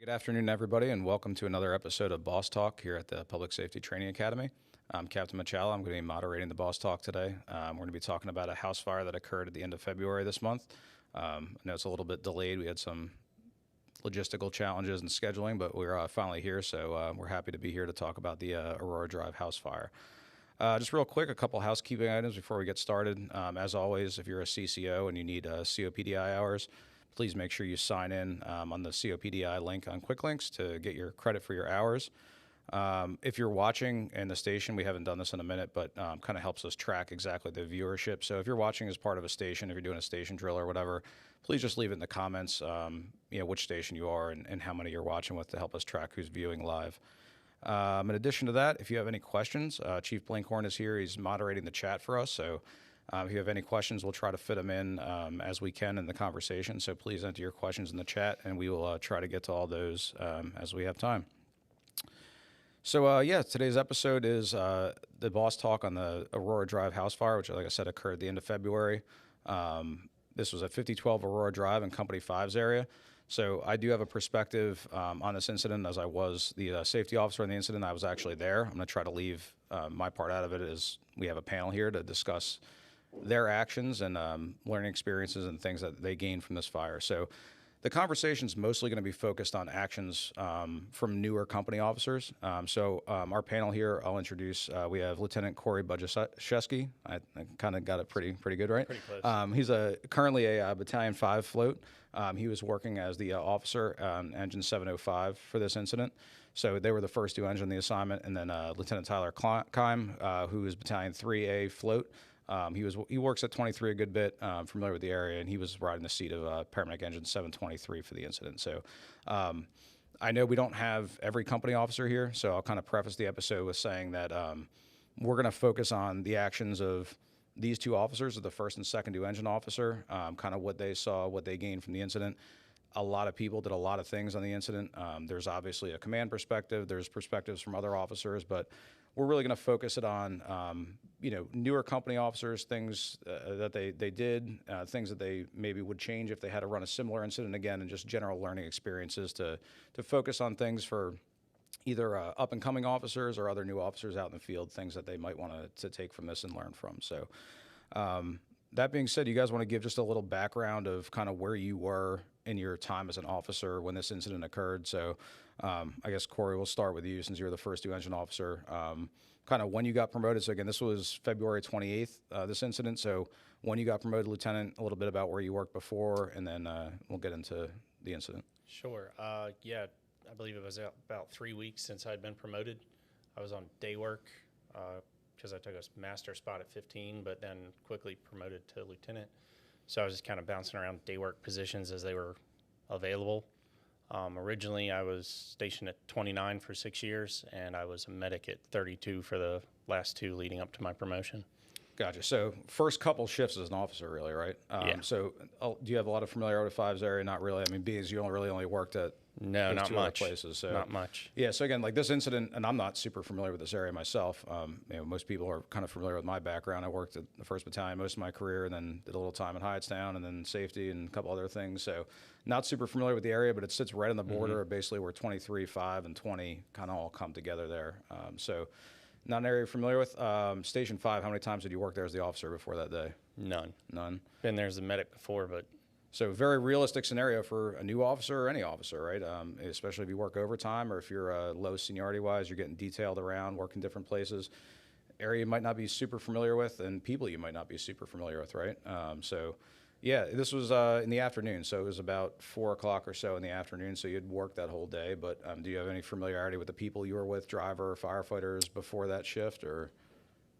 Good afternoon, everybody, and welcome to another episode of Boss Talk here at the Public Safety Training Academy. I'm Captain Machala. I'm going to be moderating the Boss Talk today. We're going to be talking about a house fire that occurred at the end of February this month. I know it's a little bit delayed. We had some logistical challenges and scheduling, but we're finally here, so we're happy to be here to talk about the Aurora Drive house fire. Just real quick, a couple housekeeping items before we get started. As always, if you're a CCO and you need COPDI hours, please make sure you sign in on the COPDI link on QuickLinks to get your credit for your hours. If you're watching in the station, we haven't done this in a minute, but kind of helps us track exactly the viewership. So if you're watching as part of a station, if you're doing a station drill or whatever, please just leave it in the comments, which station you are and how many you're watching with to help us track who's viewing live. In addition to that, if you have any questions, Chief Blinkhorn is here. He's moderating the chat for us. So if you have any questions, we'll try to fit them in as we can in the conversation. So please enter your questions in the chat, and we will try to get to all those as we have time. So, today's episode is the Boss Talk on the Aurora Drive house fire, which, like I said, occurred at the end of February. This was at 5012 Aurora Drive in Company 5's area. So I do have a perspective on this incident, as I was the safety officer in the incident. I was actually there. I'm going to try to leave my part out of it, as we have a panel here to discuss their actions and learning experiences and things that they gained from this fire. So the conversation is mostly going to be focused on actions from newer company officers. Our panel here, I'll introduce, we have Lieutenant Corey Budziszewski. I kind of got it pretty good, right? Pretty close. He's currently a Battalion 5 float. He was working as the officer on Engine 705 for this incident. So they were the first to engine the assignment. And then Lieutenant Tyler Kime, who is Battalion 3A float. He works at 23 a good bit, familiar with the area, and he was riding the seat of paramedic engine 723 for the incident. So I know we don't have every company officer here, so I'll kind of preface the episode with saying that we're going to focus on the actions of these two officers, the first and second due engine officer, kind of what they saw, what they gained from the incident. A lot of people did a lot of things on the incident. There's obviously a command perspective. There's perspectives from other officers, but we're really going to focus it on, newer company officers, things that they did, things that they maybe would change if they had to run a similar incident again, and just general learning experiences to focus on things for either up-and-coming officers or other new officers out in the field, things that they might want to take from this and learn from. So that being said, you guys want to give just a little background of kind of where you were in your time as an officer when this incident occurred. So I guess, Corey, we'll start with you since you're the first due engine officer. Kind of when you got promoted. So again, this was February 28th, this incident. So when you got promoted lieutenant, a little bit about where you worked before, and then we'll get into the incident. Sure. I believe it was about 3 weeks since I'd been promoted. I was on day work because I took a master spot at 15, but then quickly promoted to lieutenant. So I was just kind of bouncing around day work positions as they were available. Originally, I was stationed at 29 for 6 years, and I was a medic at 32 for the last 2 leading up to my promotion. Gotcha. So first couple shifts as an officer, really, right? Yeah. So do you have a lot of familiarity with 5's area? Not really. I mean, being as you only worked at not two much other places. So not much. Yeah. So again, like this incident, and I'm not super familiar with this area myself. Most people are kind of familiar with my background. I worked at the 1st Battalion most of my career, and then did a little time in Hyattstown, and then safety and a couple other things. So not super familiar with the area, but it sits right on the border of basically where 23, 5, and 20 kind of all come together there. So not an area you're familiar with. Station 5, how many times did you work there as the officer before that day? None. Been there as a medic before, but... So very realistic scenario for a new officer or any officer, right? Especially if you work overtime or if you're low seniority-wise, you're getting detailed around, working different places. Area you might not be super familiar with, and people you might not be super familiar with, right? This was in the afternoon, so it was about 4 o'clock or so in the afternoon, so you'd work that whole day. But do you have any familiarity with the people you were with, driver, firefighters, before that shift, or...?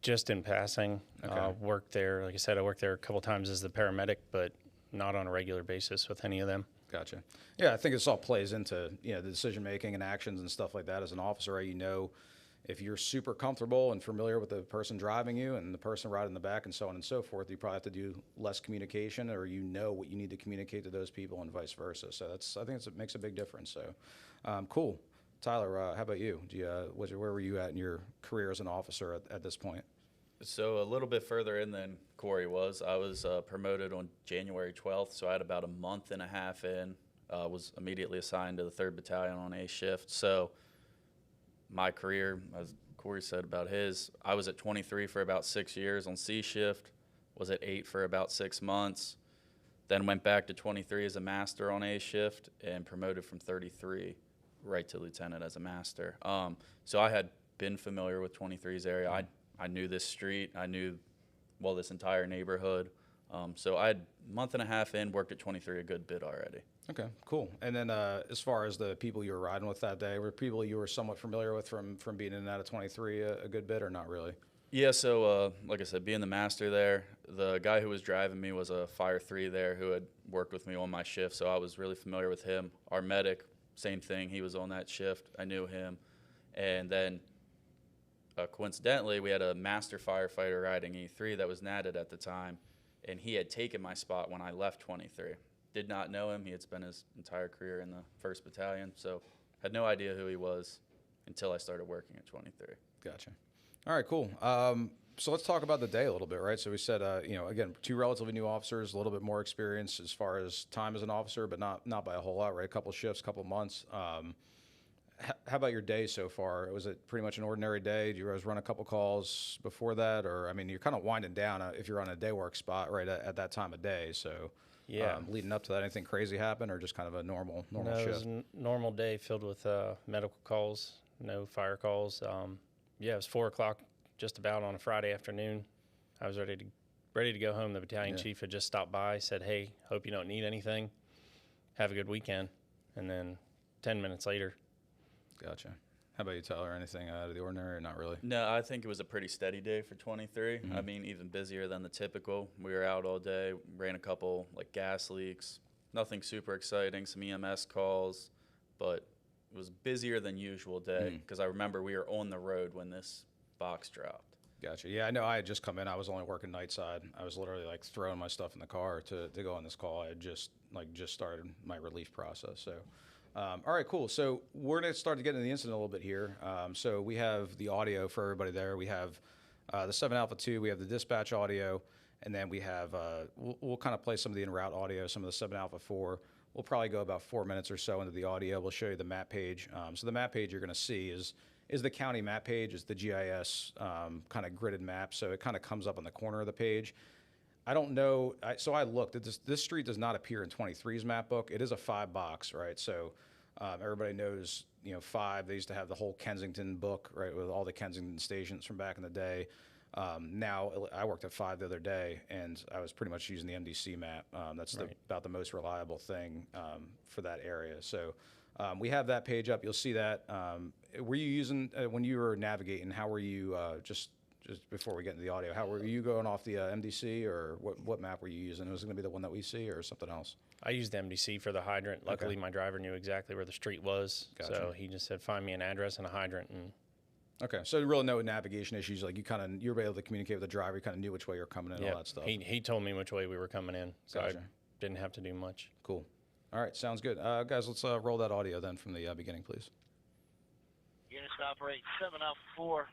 Just in passing. Okay. Worked there. Like I said, I worked there a couple times as the paramedic, but not on a regular basis with any of them. Gotcha. Yeah, I think this all plays into the decision making and actions and stuff like that as an officer. Right? If you're super comfortable and familiar with the person driving you and the person riding in the back and so on and so forth, you probably have to do less communication, or what you need to communicate to those people and vice versa. So I think it makes a big difference. So cool. Tyler, how about you? Where were you at in your career as an officer at this point? So a little bit further in than Corey was. I was promoted on January 12th, so I had about a month and a half in. was immediately assigned to the 3rd Battalion on A shift. So my career, as Corey said about his, I was at 23 for about 6 years on C shift, was at 8 for about 6 months, then went back to 23 as a master on A shift and promoted from 33 right to lieutenant as a master. So I had been familiar with 23's area. I knew this street. I knew, well, this entire neighborhood. So I had a month and a half in, worked at 23 a good bit already. Okay, cool. And then as far as the people you were riding with that day, were people you were somewhat familiar with from being in and out of 23 a good bit, or not really? Yeah, so like I said, being the master there, the guy who was driving me was a Fire 3 there who had worked with me on my shift, so I was really familiar with him. Our medic, same thing, he was on that shift. I knew him. And then coincidentally, we had a master firefighter riding E3 that was natted at the time, and he had taken my spot when I left 23. Did not know him. He had spent his entire career in the 1st Battalion, so had no idea who he was until I started working at 23. Gotcha. All right, cool. So let's talk about the day a little bit, right? So we said, again, 2 relatively new officers, a little bit more experience as far as time as an officer, but not by a whole lot, right? A couple shifts, couple months. How about your day so far? Was it pretty much an ordinary day? Did you guys run a couple calls before that? Or, I mean, you're kind of winding down if you're on a day work spot right at that time of day. So Yeah. Leading up to that, anything crazy happen or just kind of a normal No, it was shift? a normal day filled with medical calls, no fire calls. Yeah, it was 4 o'clock just about on a Friday afternoon. I was ready to go home. The battalion chief had just stopped by, said, "Hey, hope you don't need anything. Have a good weekend." And then 10 minutes later. Gotcha. How about you, Tyler? Anything out of the ordinary or not really? No, I think it was a pretty steady day for 23. Mm-hmm. I mean, even busier than the typical. We were out all day, ran a couple like gas leaks, nothing super exciting, some EMS calls, but it was busier than usual day because I remember we were on the road when this box dropped. Gotcha. Yeah, I know. I had just come in. I was only working night side. I was literally like throwing my stuff in the car to go on this call. I had just started my relief process. So, all right, cool. So we're going to start to get into the incident a little bit here. So we have the audio for everybody there. We have the 7 Alpha 2. We have the dispatch audio, and then we have we'll kind of play some of the en route audio, some of the 7 Alpha 4. We'll probably go about 4 minutes or so into the audio. We'll show you the map page. So the map page you're going to see is the county map page. It's the GIS kind of gridded map. So it kind of comes up on the corner of the page. I don't know. So I looked at this street does not appear in 23's map book. It is a 5 box, right? So everybody knows, 5. They used to have the whole Kensington book, right, with all the Kensington stations from back in the day. Now I worked at 5 the other day, and I was pretty much using the MDC map. That's about the most reliable thing for that area. So we have that page up. You'll see that. Were you using when you were navigating? How were you just before we get into the audio? How were you going off the MDC, or what map were you using? Was it going to be the one that we see, or something else? I used the MDC for the hydrant. Luckily, my driver knew exactly where the street was, so he just said, "Find me an address and a hydrant." And okay, so really no navigation issues. Like you were able to communicate with the driver. You kind of knew which way you're coming in, and all that stuff. He told me which way we were coming in, so Gotcha. I didn't have to do much. Cool. All right, sounds good. Guys, let's roll that audio then from the beginning, please. Units to operate 7 Alpha 4,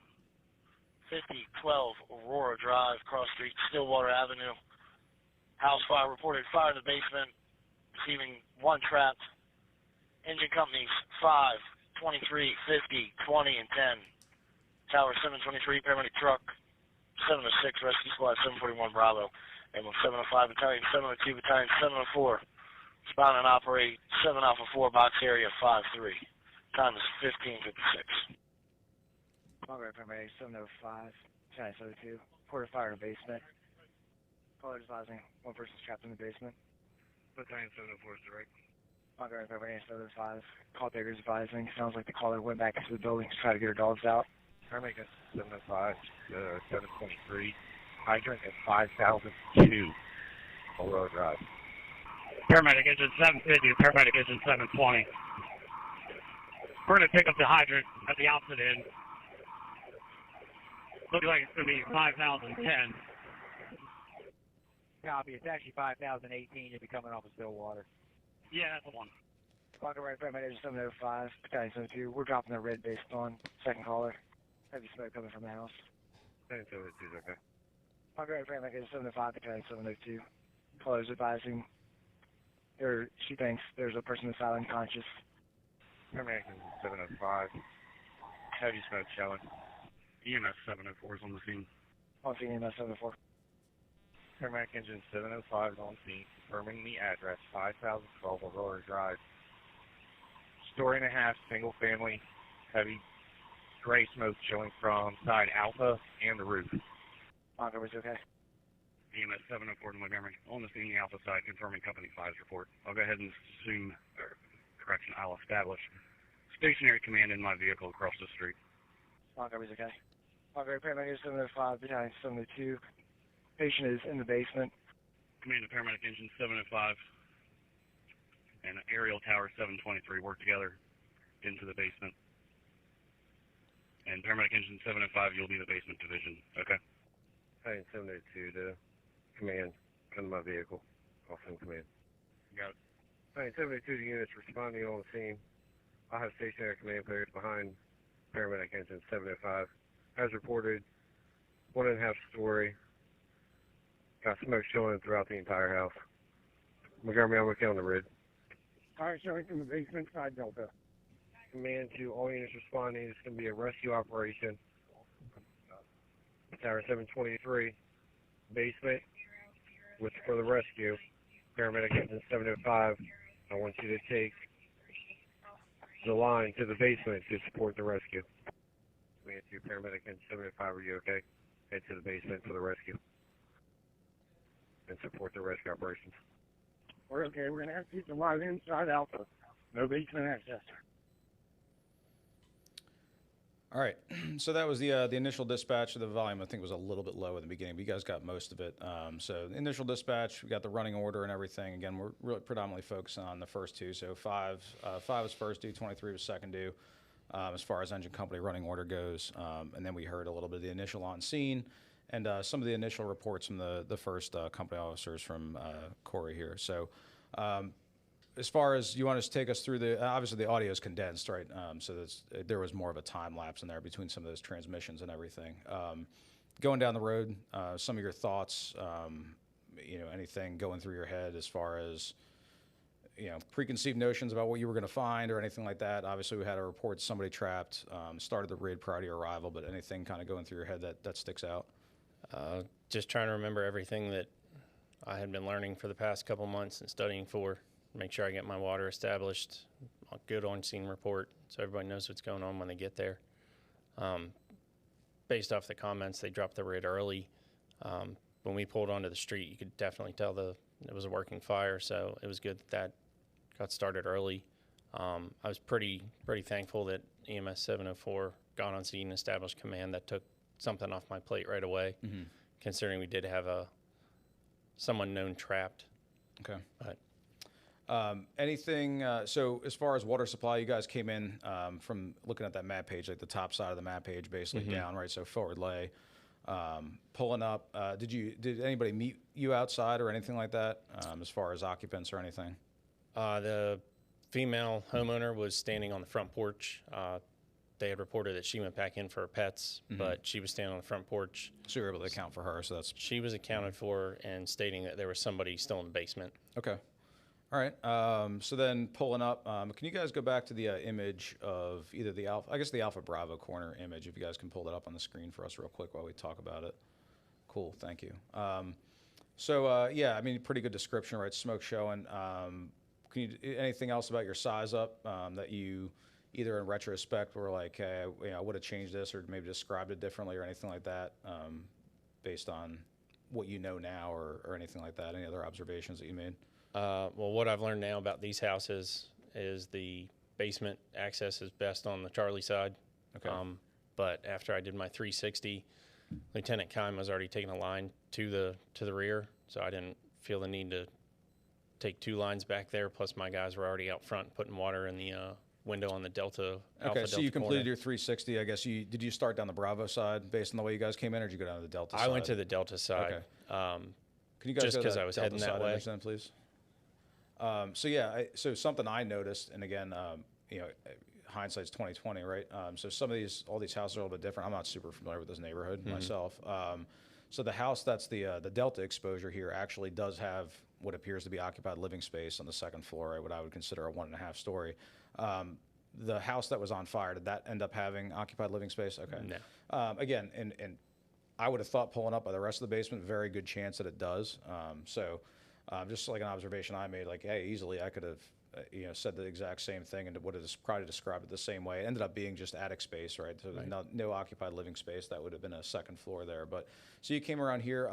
5012 Aurora Drive, Cross Street, Stillwater Avenue. House fire reported fire in the basement, receiving 1 trapped. Engine companies 5, 23, 50, 20, and 10. Tower 723, paramedic truck 706, rescue squad 741 Bravo. Ambulance 705, battalion 702, battalion 704. Respond and operate 7 Alpha 4, box area 5-3. Time is 15:56. Congress paramedic 705, battalion 702. Porter fire in the basement. Caller advising 1 person's trapped in the basement. Battalion 704 is direct. Congress paramedic 705. Call takers advising. Sounds like the caller went back into the building to try to get her dogs out. Paramedic 705, 723. Hydrant at 5002 Aurora Drive. Paramedic engine 750, paramedic engine 720. We're going to pick up the hydrant at the opposite end. Looks like it's going to be 5010. Copy. It's actually 5018. You'll be coming off of Stillwater. Yeah, that's the one. Congress paramedic 705, battalion 702. We're dropping the red based on second caller. Heavy smoke coming from the house. Battalion 702 is okay. Congress paramedic 705, battalion 702. Callers advising she thinks there's a person inside unconscious. Paramedic engine 705. Heavy smoke showing. EMS 704 is on the scene. On scene, EMS 704. Paramedic engine 705 is on scene, confirming the address, 5012 Aurora Drive. Story and a half, single family, heavy gray smoke showing from side Alpha and the roof. Mongo, is it okay? EMS 704 to Montgomery. On the scene, the Alpha side, confirming Company 5's report. I'll go ahead and assume, I'll establish stationary command in my vehicle across the street. Mongo, is okay? Mongo, paramedic 705, battalion 702. Patient is in the basement. Command of paramedic engine 705 and aerial tower 723 work together into the basement. And paramedic engine 705, you'll be the basement division. Okay. Battalion 702 to command, come to my vehicle. I'll send command. Got it. Battalion 702 units responding on the scene. I'll have stationary command players behind paramedic engine 705. As reported, 1.5 story. Got smoke showing throughout the entire house. Montgomery, I'm okay on the rid. Fire showing from the basement, side Delta. Command to all units responding. It's going to be a rescue operation. Tower 723, basement, for the rescue. Paramedic engine 705. I want you to take the line to the basement to support the rescue. Command to paramedic engine 705, are you okay? Head to the basement for the rescue. And support the rescue operations. We're okay. We're going to have to keep the line inside Alpha. No basement access. All right, so that was the initial dispatch. The volume, I think, was a little bit low in the beginning, but you guys got most of it. So the initial dispatch, we got the running order and everything. Again, we're really predominantly focusing on the first two. So 5 was first due, 23 was second due, as far as engine company running order goes. And then we heard a little bit of the initial on scene and some of the initial reports from the first company officers from Corey here. So as far as you want to take us through obviously the audio is condensed, right? So there was more of a time lapse in there between some of those transmissions and everything. Going down the road, some of your thoughts, anything going through your head as far as, preconceived notions about what you were going to find or anything like that. Obviously, we had a report somebody trapped, started the raid prior to your arrival, but anything kind of going through your head that sticks out? Just trying to remember everything that I had been learning for the past couple months and studying for. Make sure I get my water established, a good on-scene report, so everybody knows what's going on when they get there. Based off the comments, they dropped the raid early. When we pulled onto the street, you could definitely tell it was a working fire, so it was good that got started early. I was pretty thankful that EMS 704 got on scene and established command. That took something off my plate right away, considering we did have someone known trapped. Okay. But anything, so as far as water supply, you guys came in from looking at that map page, like the top side of the map page, basically down, right? So forward lay, pulling up. Did anybody meet you outside or anything like that as far as occupants or anything? The female homeowner was standing on the front porch. They had reported that she went back in for her pets, but she was standing on the front porch. So you were able to account for her, so that's... She was accounted for and stating that there was somebody still in the basement. Okay. All right. So then pulling up, can you guys go back to the image of either the Alpha Bravo corner image, if you guys can pull that up on the screen for us real quick while we talk about it. Cool. Thank you. Yeah, I mean, pretty good description, right? Smoke showing. Anything else about your size up that you either in retrospect were like, hey, I would have changed this or maybe described it differently or anything like that based on what you know now or anything like that? Any other observations that you made? Well, what I've learned now about these houses is the basement access is best on the Charlie side. Okay. But after I did my 360, Lieutenant Kime was already taking a line to the rear, so I didn't feel the need to take two lines back there. Plus, my guys were already out front putting water in the window on the Delta. Okay, so you completed your 360. I guess did you start down the Bravo side based on the way you guys came in, or did you go down to the Delta side? I went to the Delta side. Okay. Can you guys just because I was Delta heading that way, then, please? So yeah, so something I noticed, and again, hindsight's 20/20, right? So all these houses are a little bit different. I'm not super familiar with this neighborhood myself. So the house that's the Delta exposure here actually does have what appears to be occupied living space on the second floor, right, what I would consider a 1.5 story. The house that was on fire, did that end up having occupied living space? Okay. No. Again, and I would have thought pulling up by the rest of the basement, very good chance that it does. Just like an observation I made, like, hey, easily I could have, said the exact same thing and would have probably described it the same way. It ended up being just attic space, right? So no occupied living space. That would have been a second floor there. But so you came around here.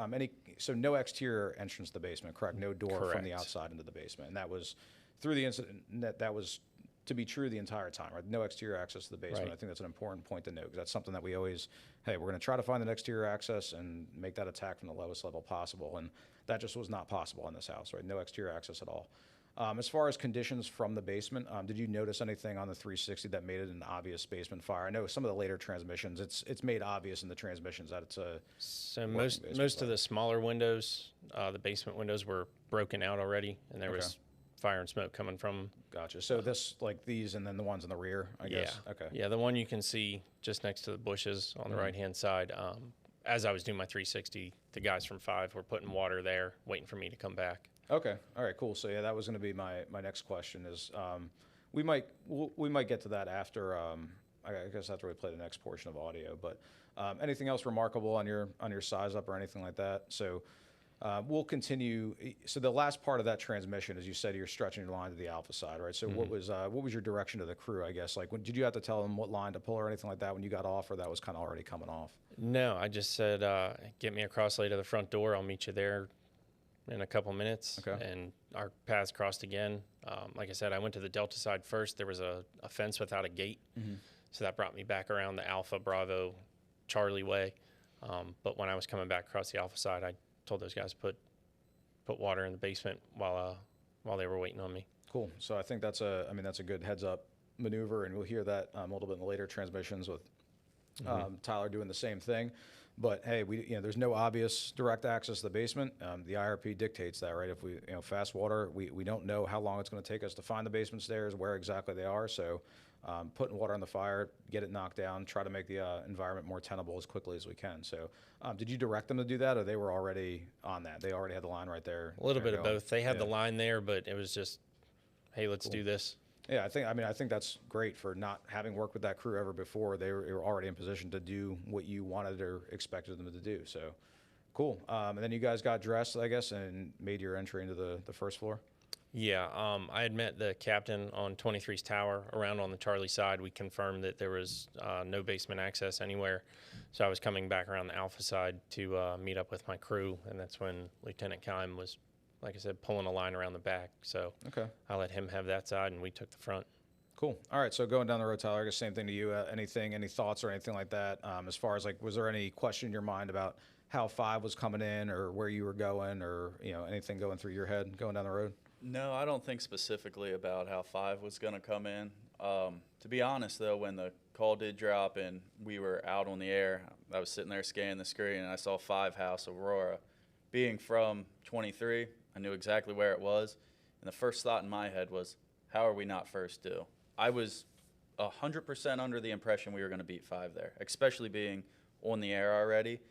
So no exterior entrance to the basement, correct? No door from the outside into the basement, and that was through the incident. That was to be true the entire time, right? No exterior access to the basement. Right. I think that's an important point to note because that's something that we always, hey, we're going to try to find an exterior access and make that attack from the lowest level possible. And that just was not possible in this house, right? No exterior access at all. As far as conditions from the basement, did you notice anything on the 360 that made it an obvious basement fire? I know some of the later transmissions, it's made obvious in the transmissions that it's a So most of the smaller windows, the basement windows were broken out already, and there was fire and smoke coming from them. Gotcha. So this, like these, and then the ones in the rear, I guess. Okay. Yeah, the one you can see just next to the bushes on the right-hand side. As I was doing my 360, the guys from 5 were putting water there, waiting for me to come back. Okay. All right. Cool. So yeah, that was going to be my next question. Is we might get to that after I guess after we play the next portion of audio. But anything else remarkable on your size up or anything like that? So. We'll continue. So the last part of that transmission, as you said, you're stretching your line to the alpha side, right? So what was your direction to the crew, I guess? Like, did you have to tell them what line to pull or anything like that when you got off, or that was kind of already coming off? No, I just said, get me across lay to the front door. I'll meet you there in a couple minutes. Okay. And our paths crossed again. Like I said, I went to the Delta side first. There was a fence without a gate. So that brought me back around the Alpha, Bravo, Charlie way. But when I was coming back across the Alpha side, I told those guys to put water in the basement while they were waiting on me. Cool. So I think that's a good heads up maneuver, and we'll hear that a little bit in the later transmissions with Tyler doing the same thing. But hey, there's no obvious direct access to the basement. The IRP dictates that, right? If we, fast water, we don't know how long it's going to take us to find the basement stairs, where exactly they are. So putting water on the fire, get it knocked down, try to make the environment more tenable as quickly as we can. So did you direct them to do that, or they were already on that? They already had the line right there? A little bit of both. They had the line there, but it was just, hey, let's do this. Yeah, I think that's great for not having worked with that crew ever before. They were already in position to do what you wanted or expected them to do. So cool. And then you guys got dressed, I guess, and made your entry into the first floor? Yeah, I had met the captain on 23's tower around on the Charlie side. We confirmed that there was no basement access anywhere. So I was coming back around the Alpha side to meet up with my crew, and that's when Lieutenant Kime was, like I said, pulling a line around the back. So I let him have that side, and we took the front. Cool. All right, so going down the road, Tyler, I guess same thing to you. Any thoughts or anything like that? As far as, like, was there any question in your mind about how 5 was coming in or where you were going or, anything going through your head going down the road? No, I don't think specifically about how 5 was going to come in. To be honest, though, when the call did drop and we were out on the air, I was sitting there scanning the screen, and I saw 5 House Aurora. Being from 23, I knew exactly where it was, and the first thought in my head was, how are we not first due? I was 100% under the impression we were going to beat 5 there, especially being on the air already.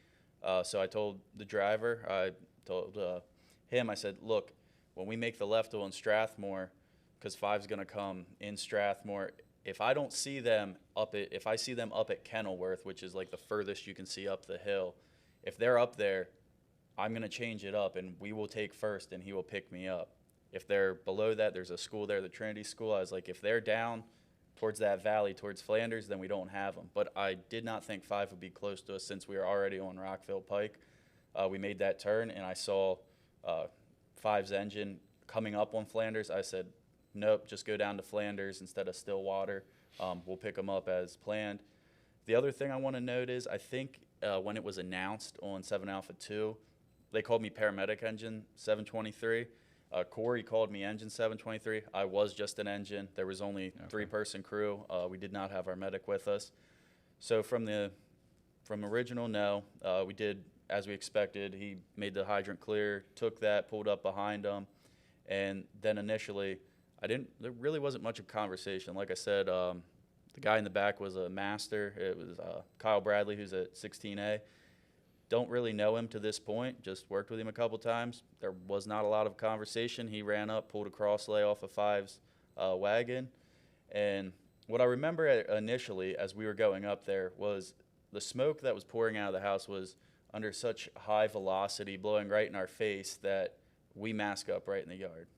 So I told the driver, I told him, I said, look, when we make the left on Strathmore, because 5's going to come in Strathmore, if I don't see them if I see them up at Kenilworth, which is like the furthest you can see up the hill, if they're up there, I'm going to change it up, and we will take first, and he will pick me up. If they're below that, there's a school there, the Trinity School. I was like, if they're down towards that valley, towards Flanders, then we don't have them. But I did not think 5 would be close to us since we were already on Rockville Pike. We made that turn, and I saw 5's engine coming up on Flanders. I said, nope, just go down to Flanders instead of Stillwater. We'll pick them up as planned. The other thing I want to note is I think when it was announced on 7 Alpha 2, they called me paramedic engine 723. Corey called me engine 723. I was just an engine. There was only 3-person crew. We did not have our medic with us. So from original, no, we did as we expected. He made the hydrant clear, took that, pulled up behind him, and then initially, there really wasn't much of conversation. Like I said, the guy in the back was a master. It was Kyle Bradley, who's at 16A. Don't really know him to this point, just worked with him a couple times. There was not a lot of conversation. He ran up, pulled a cross lay off of Five's wagon. And what I remember initially as we were going up there was the smoke that was pouring out of the house was under such high velocity, blowing right in our face, that we mask up right in the yard.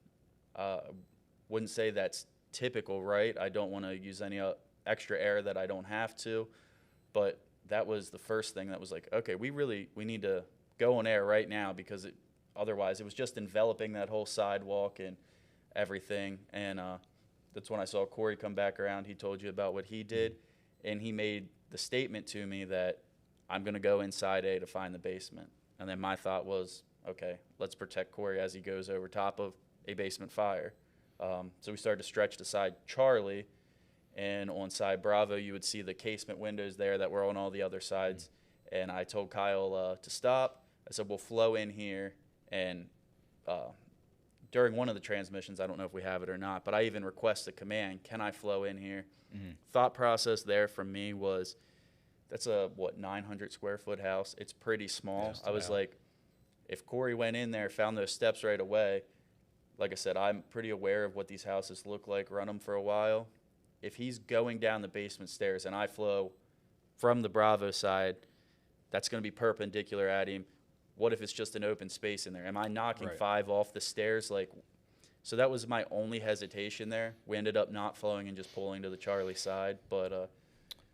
Wouldn't say that's typical, right? I don't want to use any extra air that I don't have to, but that was the first thing that was like, okay, we need to go on air right now, because otherwise it was just enveloping that whole sidewalk and everything. And that's when I saw Corey come back around. He told you about what he did, and he made the statement to me that I'm going to go inside A to find the basement. And then my thought was, okay, let's protect Corey as he goes over top of a basement fire. So we started to stretch to side Charlie, and on side Bravo, you would see the casement windows there that were on all the other sides. And I told Kyle to stop. I said, we'll flow in here. And during one of the transmissions, I don't know if we have it or not, but I even requested command, can I flow in here? Thought process there from me was, that's a, 900 square foot house. It's pretty small. I was like, if Corey went in there, found those steps right away, like I said, I'm pretty aware of what these houses look like, run them for a while. If he's going down the basement stairs and I flow from the Bravo side, that's going to be perpendicular at him. What if it's just an open space in there? Am I knocking Five off the stairs? So that was my only hesitation there. We ended up not flowing and just pulling to the Charlie side. But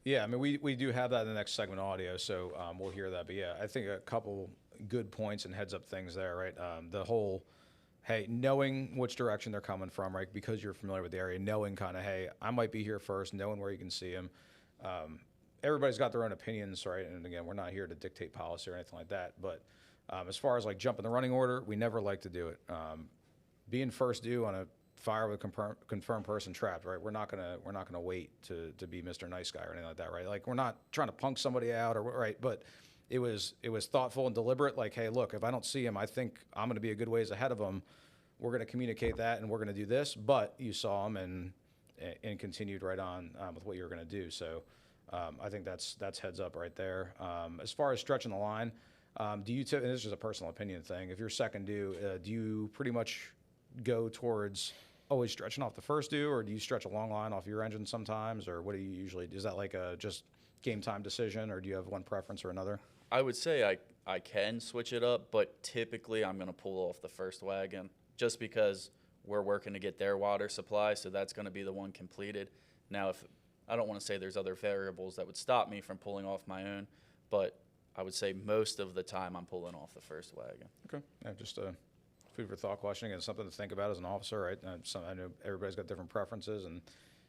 yeah, I mean, we do have that in the next segment audio, so we'll hear that. But yeah, I think a couple good points and heads up things there, right? The whole, hey, knowing which direction they're coming from, right? Because you're familiar with the area, knowing kind of, hey, I might be here first, knowing where you can see them. Everybody's got their own opinions, right? And again, we're not here to dictate policy or anything like that. But as far as like jumping the running order, we never like to do it. Being first due on a fire with a confirmed person trapped, right? We're not gonna wait to be Mr. Nice Guy or anything like that, right? Like, we're not trying to punk somebody out, or right? But it was thoughtful and deliberate. Like, hey, look, if I don't see him, I think I'm gonna be a good ways ahead of him. We're gonna communicate that, and we're gonna do this. But you saw him and continued right on with what you were gonna do. So I think that's heads up right there. As far as stretching the line, do you? And this is just a personal opinion thing. If you're second due, do you pretty much go towards always stretching off the first due, or do you stretch a long line off your engine sometimes, or what do you usually? Is that like a just game time decision, or do you have one preference or another? I would say I can switch it up, but typically I'm going to pull off the first wagon just because we're working to get their water supply, so that's going to be the one completed. Now, if I don't want to say there's other variables that would stop me from pulling off my own, but I would say most of the time I'm pulling off the first wagon. Okay, yeah, just a food for thought question, and something to think about as an officer, right? I know everybody's got different preferences, and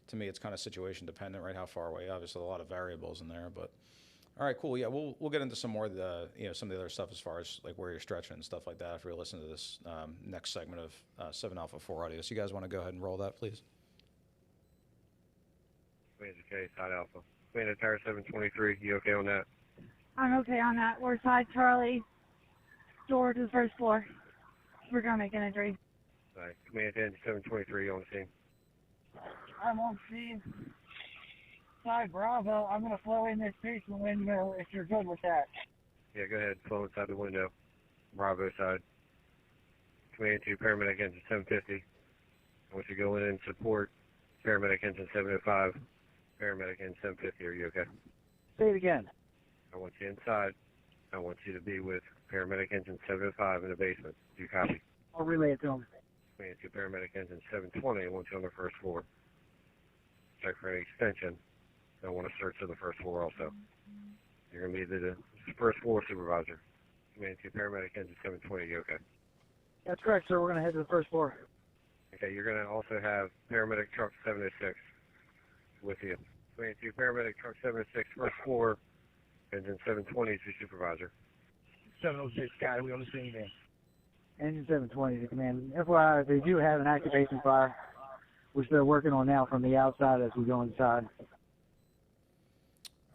to me, it's kind of situation dependent, right? How far away? Obviously, a lot of variables in there, but all right, cool. Yeah, we'll get into some more of the some of the other stuff as far as like where you're stretching and stuff like that after we listen to this next segment of 7 Alpha 4 audio. So you guys want to go ahead and roll that, please? Okay, side Alpha. Command Tower 723. You okay on that? I'm okay on that. We're side Charlie, door to the first floor. We're going to make an entry. All right. Command 723 on the scene. I'm on scene. Side Bravo, I'm going to flow in this basement window if you're good with that. Yeah, go ahead. Flow inside the window. Bravo side. Command 2, paramedic engine 750. I want you to go in and support paramedic engine 705. Paramedic engine 750. Are you okay? Say it again. I want you inside. I want you to be with paramedic engine 705 in the basement. Do you copy? I'll relay it to him. Command 2, paramedic engine 720. I want you on the first floor. Check for any extension. I want to search to the first floor also. You're going to be the first floor supervisor. Command 2, paramedic engine 720. Are you okay? That's correct, sir. We're going to head to the first floor. Okay, you're going to also have paramedic truck 706 with you. Command 2, paramedic truck 706, first floor, engine 720 is your supervisor. 706, guy, we on the scene then. Engine 720 to command. FYI, they do have an activation fire, which they're working on now from the outside as we go inside.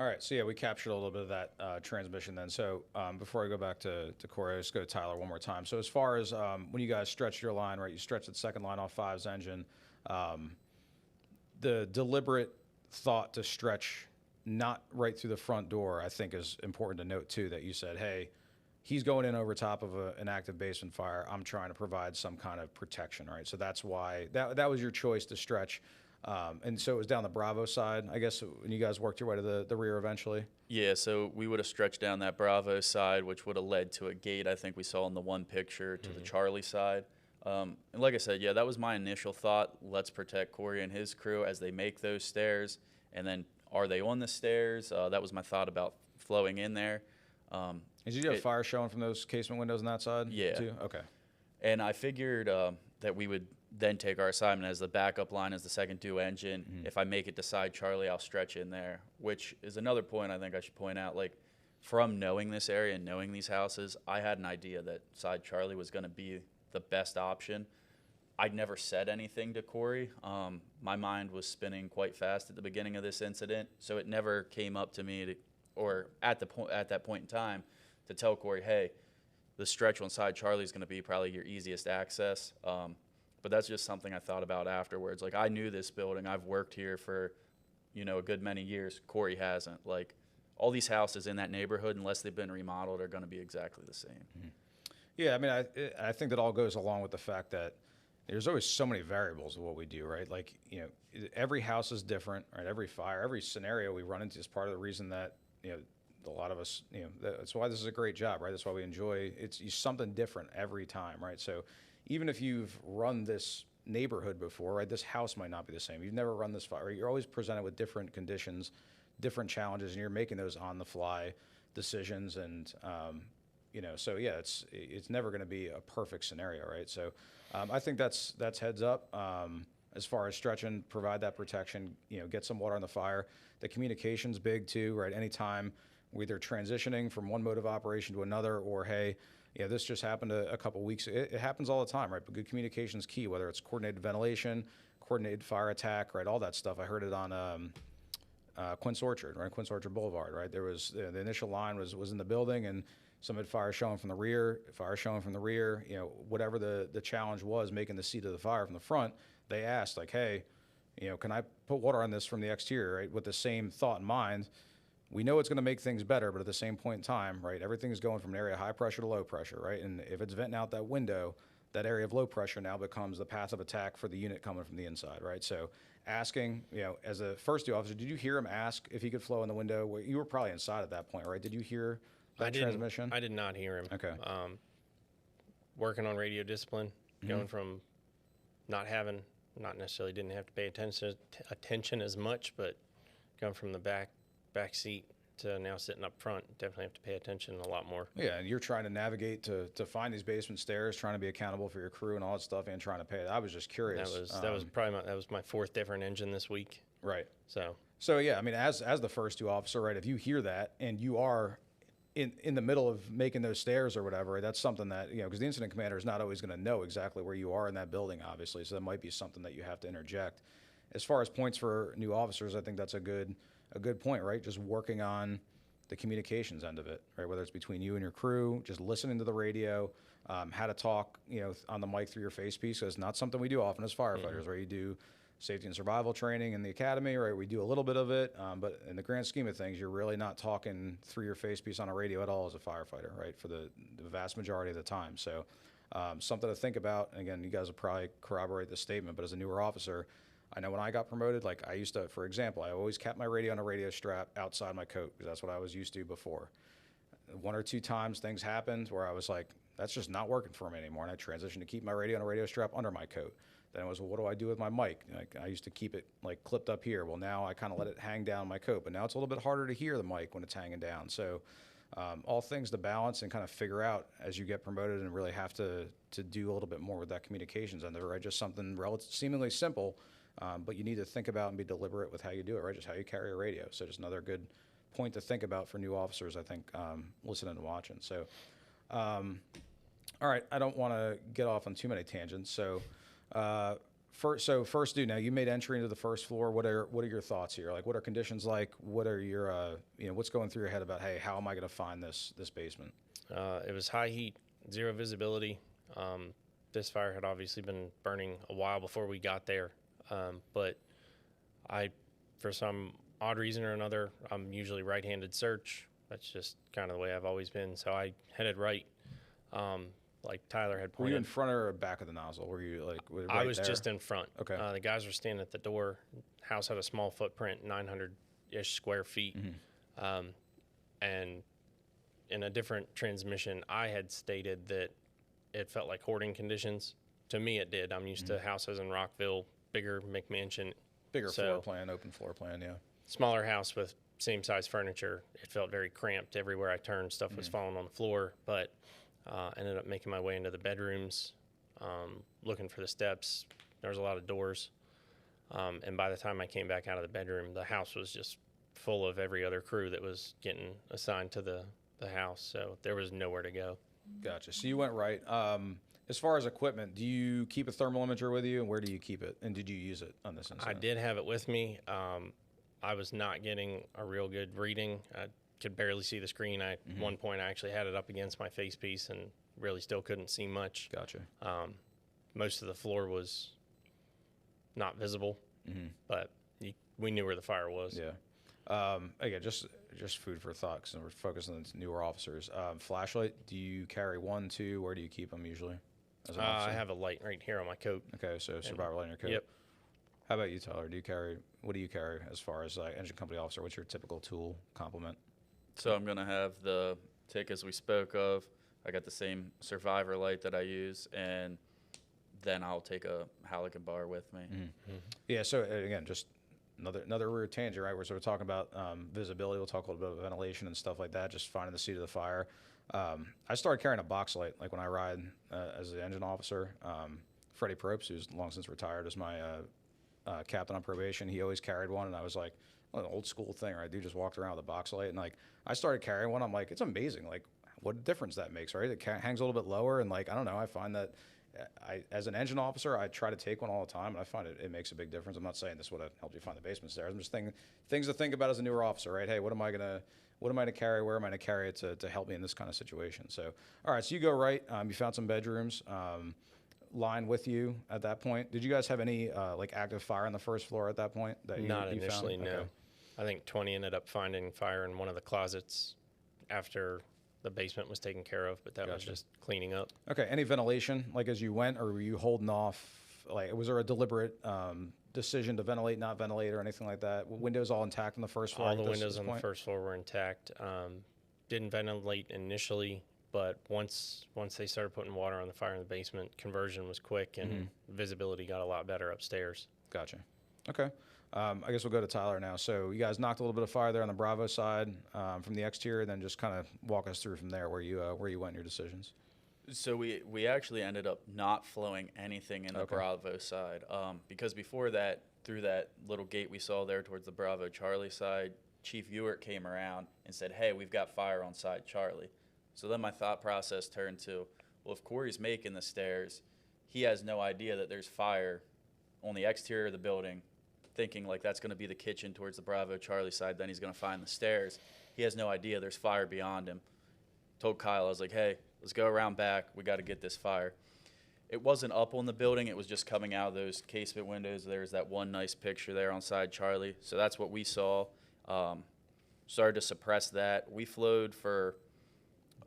All right, so yeah, we captured a little bit of that transmission then. So before I go back to Corey, let's go to Tyler one more time. So as far as when you guys stretched your line, right, you stretched the second line off Five's engine, the deliberate thought to stretch not right through the front door, I think is important to note too, that you said, hey, he's going in over top of an active basement fire. I'm trying to provide some kind of protection, right? So that's why that was your choice to stretch. And so it was down the Bravo side, I guess, when you guys worked your way to the rear eventually? Yeah, so we would have stretched down that Bravo side, which would have led to a gate I think we saw in the one picture to the Charlie side. And like I said, yeah, that was my initial thought. Let's protect Corey and his crew as they make those stairs. And then are they on the stairs? That was my thought about flowing in there. Did you have fire showing from those casement windows on that side? Yeah. Too? Okay. And I figured that we would then take our assignment as the backup line as the second due engine. If I make it to side Charlie, I'll stretch in there, which is another point I think I should point out. Like, from knowing this area and knowing these houses, I had an idea that side Charlie was going to be the best option. I'd never said anything to Corey. My mind was spinning quite fast at the beginning of this incident, so it never came up to me or at that point in time to tell Corey, hey, the stretch on side Charlie is going to be probably your easiest access. But that's just something I thought about afterwards. Like, I knew this building. I've worked here for, a good many years. Corey hasn't. Like, all these houses in that neighborhood, unless they've been remodeled, are going to be exactly the same. Yeah, I mean, I think that all goes along with the fact that there's always so many variables of what we do, right? Like, every house is different, right? Every fire, every scenario we run into is part of the reason that, a lot of us, that's why this is a great job, right? That's why we enjoy it's something different every time, right? So even if you've run this neighborhood before, right, this house might not be the same. You've never run this fire, right? You're always presented with different conditions, different challenges, and you're making those on-the-fly decisions. And, so yeah, it's never going to be a perfect scenario, right? So I think that's heads up. As far as stretching, provide that protection, get some water on the fire. The communication's big too, right? Anytime we're either transitioning from one mode of operation to another, or hey, this just happened a couple weeks. It happens all the time, right? But good communication is key, whether it's coordinated ventilation, coordinated fire attack, right? All that stuff. I heard it on Quince Orchard, right? Quince Orchard Boulevard, right? There was the initial line was in the building, and some had fire showing from the rear, whatever the challenge was, making the seat of the fire from the front. They asked, like, hey, can I put water on this from the exterior, right? With the same thought in mind. We know it's going to make things better, but at the same point in time, right, everything's going from an area of high pressure to low pressure, right? And if it's venting out that window, that area of low pressure now becomes the path of attack for the unit coming from the inside, right? So asking, as a first due officer, did you hear him ask if he could flow in the window? Well, you were probably inside at that point, right? Did you hear that transmission? I did not hear him. Okay. Working on radio discipline, going from not necessarily didn't have to pay attention as much, but going from the back seat to now sitting up front, definitely have to pay attention a lot more. Yeah, and you're trying to navigate to find these basement stairs, trying to be accountable for your crew and all that stuff, and trying to pay. I was just curious. That was my fourth different engine this week. Right. So yeah, I mean, as the first due officer, right? If you hear that and you are in the middle of making those stairs or whatever, that's something that because the incident commander is not always going to know exactly where you are in that building, obviously. So that might be something that you have to interject. As far as points for new officers, I think that's a good point, right? Just working on the communications end of it, right? Whether it's between you and your crew, just listening to the radio, how to talk, on the mic through your face piece. So it's not something we do often as firefighters, right? You do safety and survival training in the academy, right? We do a little bit of it, but in the grand scheme of things, you're really not talking through your face piece on a radio at all as a firefighter, right? For the vast majority of the time. So something to think about. And again, you guys will probably corroborate this statement, but as a newer officer, I know when I got promoted, like I used to, for example, I always kept my radio on a radio strap outside my coat because that's what I was used to before. One or two times things happened where I was like, that's just not working for me anymore. And I transitioned to keep my radio on a radio strap under my coat. Then it was, well, what do I do with my mic? Like I used to keep it like clipped up here. Well, now I kind of let it hang down my coat, but now it's a little bit harder to hear the mic when it's hanging down. So all things to balance and kind of figure out as you get promoted and really have to do a little bit more with that communications end of it, right? Just something seemingly simple, but you need to think about and be deliberate with how you do it, right? Just how you carry a radio. So just another good point to think about for new officers, I think, listening and watching. So, all right, I don't want to get off on too many tangents. So, first due, now you made entry into the first floor. What are your thoughts here? Like, what are conditions like? What are your, what's going through your head about, hey, how am I going to find this basement? It was high heat, zero visibility. This fire had obviously been burning a while before we got there. But for some odd reason or another, I'm usually right-handed search. That's just kind of the way I've always been. So I headed right, like Tyler had Were pointed. you in front or back of the nozzle? Were you like right I was there? just in front. Okay. The guys were standing at the door. House had a small footprint, 900-ish square feet. And in a different transmission, I had stated that it felt like hoarding conditions. To me, it did. I'm used to houses in Rockville, bigger McMansion. Bigger So- floor plan, open floor plan, yeah. Smaller house with same size furniture. It felt very cramped. Everywhere I turned, stuff was falling on the floor. But ended up making my way into the bedrooms, looking for the steps. There was a lot of doors. And by the time I came back out of the bedroom, the house was just full of every other crew that was getting assigned to the house. So there was nowhere to go. Gotcha. So you went right. As far as equipment, do you keep a thermal imager with you, and where do you keep it? And did you use it on this incident? I did have it with me. I was not getting a real good reading. I could barely see the screen. At one point, I actually had it up against my face piece and really still couldn't see much. Gotcha. Most of the floor was not visible, but we knew where the fire was. Yeah. Again, just food for thought, because we're focused on the newer officers. Flashlight, do you carry one, two? Where do you keep them usually? As an officer? I have a light right here on my coat. Okay, so survivor light in your coat. Yep. How about you, Tyler? What do you carry as far as engine company officer? What's your typical tool complement? So I'm going to have the TIC as we spoke of. I got the same survivor light that I use, and then I'll take a halogen bar with me. Yeah, so again, just another weird tangent, right? We're sort of talking about visibility. We'll talk a little bit about ventilation and stuff like that, just finding the seat of the fire. I started carrying a box light, like when I ride as an engine officer. Freddie Probst, who's long since retired, is my captain on probation. He always carried one, and I was like, well, an old school thing, right? Dude just walked around with a box light, and like I started carrying one. I'm like, it's amazing, like what a difference that makes, right? It hangs a little bit lower, and like I don't know, I find that as an engine officer, I try to take one all the time, and I find it makes a big difference. I'm not saying this would have helped you find the basement stairs. I'm just thinking things to think about as a newer officer, right? Hey, what am I gonna carry? Where am I gonna carry it to help me in this kind of situation? So, all right, so you go right. You found some bedrooms. Line with you at that point. Did you guys have any like active fire on the first floor at that point? That Not you initially, found? no. Okay. I think 20 ended up finding fire in one of the closets after the basement was taken care of, but that was Gotcha. just cleaning up. Okay. Any ventilation, like as you went, or were you holding off? Like, was there a deliberate decision to ventilate, not ventilate, or anything like that? Windows all intact on the first floor? All the windows on the first floor were intact. Didn't ventilate initially, but once they started putting water on the fire in the basement, conversion was quick and visibility got a lot better upstairs. Gotcha. Okay. I guess we'll go to Tyler now. So you guys knocked a little bit of fire there on the Bravo side from the exterior, then just kind of walk us through from there where you went in your decisions. So we actually ended up not flowing anything in the Bravo side because before that, through that little gate we saw there towards the Bravo Charlie side, Chief Ewert came around and said, hey, we've got fire on side Charlie. So then my thought process turned to, well, if Corey's making the stairs, he has no idea that there's fire on the exterior of the building, thinking like that's going to be the kitchen towards the Bravo Charlie side, then he's going to find the stairs. He has no idea there's fire beyond him. Told Kyle, I was like, hey, let's go around back. We got to get this fire. It wasn't up on the building. It was just coming out of those casement windows. There's that one nice picture there on side Charlie. So that's what we saw. Started to suppress that. We flowed for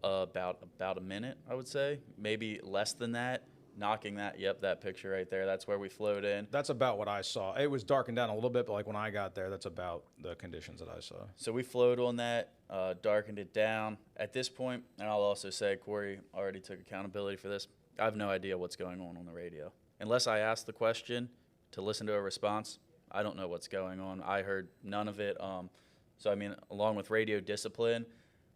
about a minute, I would say, maybe less than that. Knocking that, that picture right there, that's where we flowed in. That's about what I saw. It was darkened down a little bit, but like when I got there, that's about the conditions that I saw. So we flowed on that, darkened it down. At this point, and I'll also say Corey already took accountability for this, I have no idea what's going on the radio. Unless I ask the question to listen to a response, I don't know what's going on. I heard none of it. So, I mean, along with radio discipline,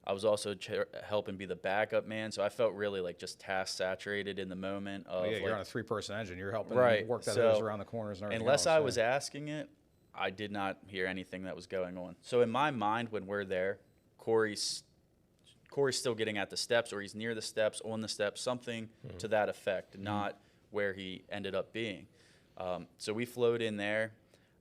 I was also helping be the backup man, so I felt really like just task saturated in the moment. Of you're on a 3-person engine. You're helping work that so hose around the corners and everything unless else, I was asking it, I did not hear anything that was going on. So in my mind, when we're there, Corey's still getting at the steps, or he's near the steps, on the steps, something to that effect, not where he ended up being. So we flowed in there,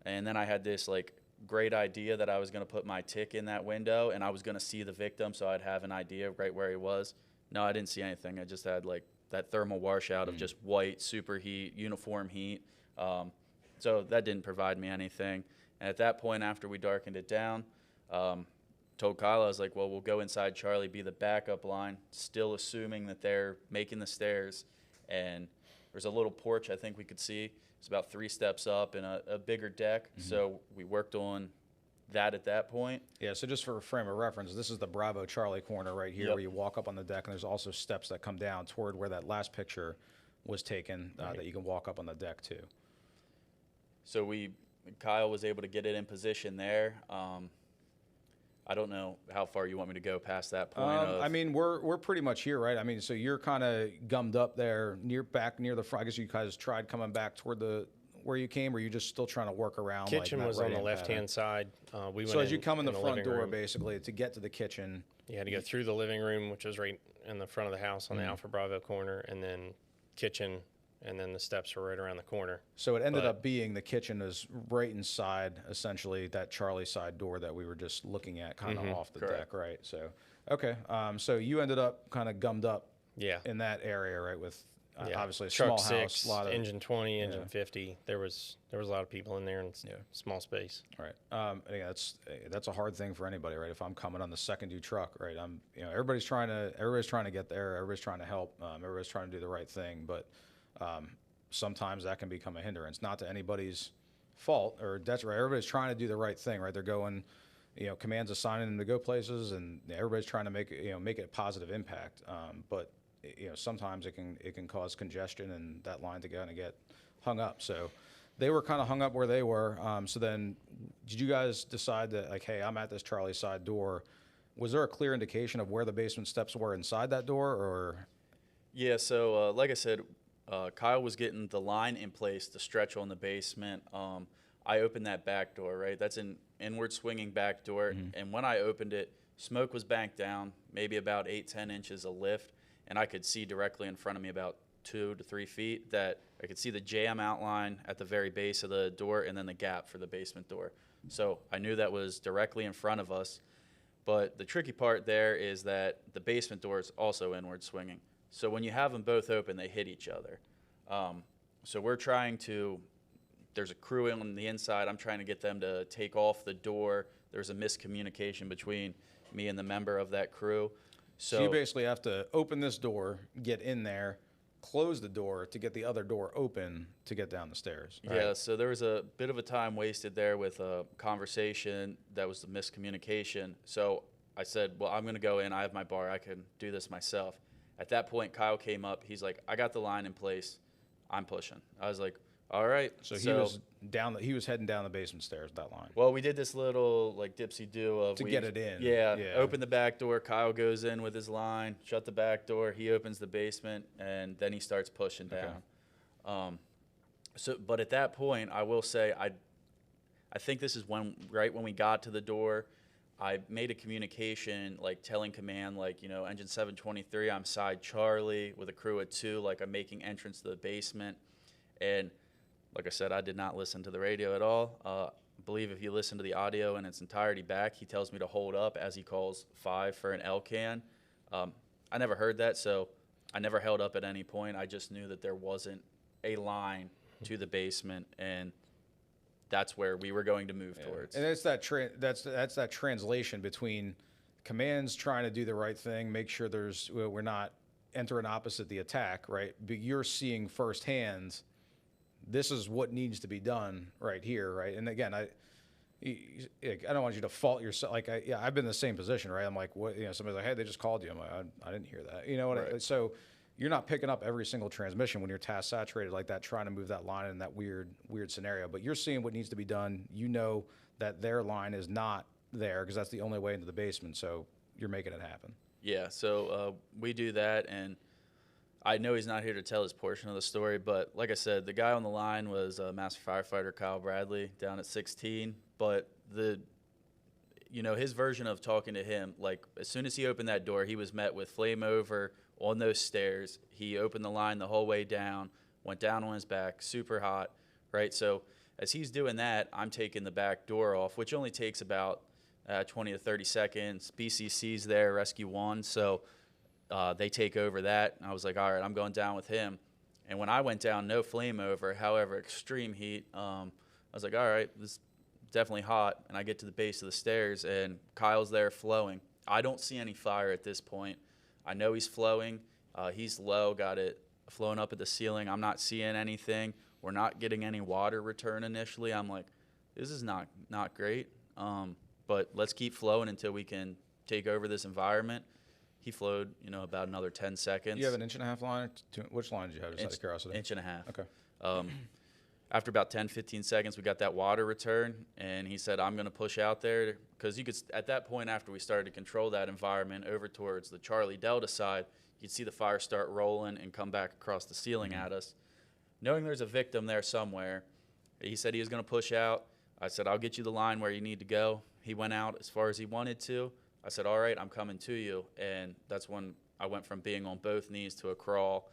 and then I had this like great idea that I was going to put my TIC in that window and I was going to see the victim so I'd have an idea right where he was. No, I didn't see anything. I just had like that thermal washout of just white, superheat, uniform heat. So that didn't provide me anything. And at that point, after we darkened it down, told Kyle, I was like, well, we'll go inside Charlie, be the backup line, still assuming that they're making the stairs. And there's a little porch I think we could see. It's about 3 steps up and a bigger deck. So we worked on that at that point. Yeah, so just for a frame of reference, this is the Bravo Charlie corner right here where you walk up on the deck, and there's also steps that come down toward where that last picture was taken that you can walk up on the deck too. So Kyle was able to get it in position there. I don't know how far you want me to go past that point. I mean, we're pretty much here, right? I mean, so you're kind of gummed up there back near the front. I guess you guys tried coming back toward where you came, or you just still trying to work around? Kitchen was on the left-hand side. We went so as you come in the front door, room, basically, to get to the kitchen, you had to go through the living room, which was right in the front of the house on the Alpha Bravo corner, and then kitchen, and then the steps were right around the corner. So it ended up being the kitchen is right inside, essentially, that Charlie side door that we were just looking at kind of off the deck, right? So, okay. So you ended up kind of gummed up in that area, right, with obviously a Truck small house. 6, A lot of, engine 20, engine 50. There was a lot of people in there in small space. Right. And again, that's a hard thing for anybody, right? If I'm coming on the second due truck, right? Everybody's trying to get there. Everybody's trying to help. Everybody's trying to do the right thing, but sometimes that can become a hindrance, not to anybody's fault or that's right. Everybody's trying to do the right thing, right? They're going, commands assigning them to go places, and everybody's trying to make it a positive impact. But sometimes it can cause congestion, and that line to get hung up. So they were kind of hung up where they were. So then, did you guys decide that, like, hey, I'm at this Charlie side door? Was there a clear indication of where the basement steps were inside that door, or? Yeah. So like I said, Kyle was getting the line in place to stretch on the basement. I opened that back door, right? That's an inward swinging back door. And when I opened it, smoke was banked down, maybe about 8-10 inches of lift. And I could see directly in front of me about 2 to 3 feet that I could see the jam outline at the very base of the door and then the gap for the basement door. So I knew that was directly in front of us. But the tricky part there is that the basement door is also inward swinging. So when you have them both open, they hit each other. So we're trying to, there's a crew on the inside. I'm trying to get them to take off the door. There's a miscommunication between me and the member of that crew. So you basically have to open this door, get in there, close the door to get the other door open to get down the stairs. Right? Yeah, so there was a bit of a time wasted there with a conversation that was the miscommunication. So I said, well, I'm going to go in. I have my bar. I can do this myself. At that point, Kyle came up. He's like, I got the line in place. I'm pushing. I was like, all right. So he was he was heading down the basement stairs, that line. Well, we did this little like dipsy-do of to get it in. Yeah, open the back door. Kyle goes in with his line, shut the back door. He opens the basement, and then he starts pushing down. But at that point, I will say I think this is right when we got to the door, I made a communication, like telling command, like, engine 723, I'm side Charlie with a crew of 2, like I'm making entrance to the basement. And like I said, I did not listen to the radio at all. I believe if you listen to the audio in its entirety back, he tells me to hold up as he calls 5 for an L-can. I never heard that, so I never held up at any point. I just knew that there wasn't a line to the basement, and that's where we were going to move towards. And it's that that's that translation between commands trying to do the right thing, make sure we're not entering opposite the attack, right? But you're seeing firsthand, this is what needs to be done right here, right? And again, I don't want you to fault yourself. Like, I've been in the same position, right? I'm like, what? Somebody's like, hey, they just called you. I'm like, I didn't hear that. Right. So you're not picking up every single transmission when you're task saturated like that, trying to move that line in that weird scenario. But you're seeing what needs to be done. You know that their line is not there because that's the only way into the basement. So you're making it happen. Yeah. So we do that, and I know he's not here to tell his portion of the story, but like I said, the guy on the line was Master Firefighter Kyle Bradley down at 16. But his version of talking to him, like as soon as he opened that door, he was met with flame over on those stairs. He opened the line the whole way down, went down on his back, super hot, right? So as he's doing that, I'm taking the back door off, which only takes about 20 to 30 seconds. BCC's there, Rescue 1, so they take over that. And I was like, all right, I'm going down with him. And when I went down, no flame over, however, extreme heat, I was like, all right, definitely hot, and I get to the base of the stairs, and Kyle's there flowing. I don't see any fire at this point. I know he's flowing. He's low, got it flowing up at the ceiling. I'm not seeing anything. We're not getting any water return initially. I'm like, this is not great, but let's keep flowing until we can take over this environment. He flowed, about another 10 seconds. You have an 1.5 inch line? Which line did you have, just out of curiosity? 1.5 inches. Okay. After about 10, 15 seconds, we got that water return, and he said, I'm going to push out there, because you could, at that point, after we started to control that environment over towards the Charlie Delta side, you'd see the fire start rolling and come back across the ceiling at us. Knowing there's a victim there somewhere, he said he was going to push out. I said, I'll get you the line where you need to go. He went out as far as he wanted to. I said, all right, I'm coming to you. And that's when I went from being on both knees to a crawl,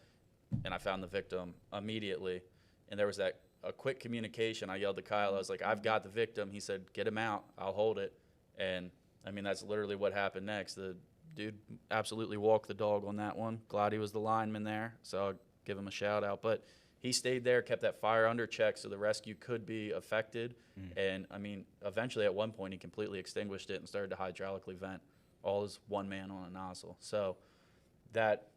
and I found the victim immediately. And there was a quick communication. I yelled to Kyle. I was like, I've got the victim. He said, get him out. I'll hold it. And, that's literally what happened next. The dude absolutely walked the dog on that one. Glad he was the lineman there, so I'll give him a shout-out. But he stayed there, kept that fire under check so the rescue could be effected. And, eventually at one point he completely extinguished it and started to hydraulically vent, all as one man on a nozzle. So that,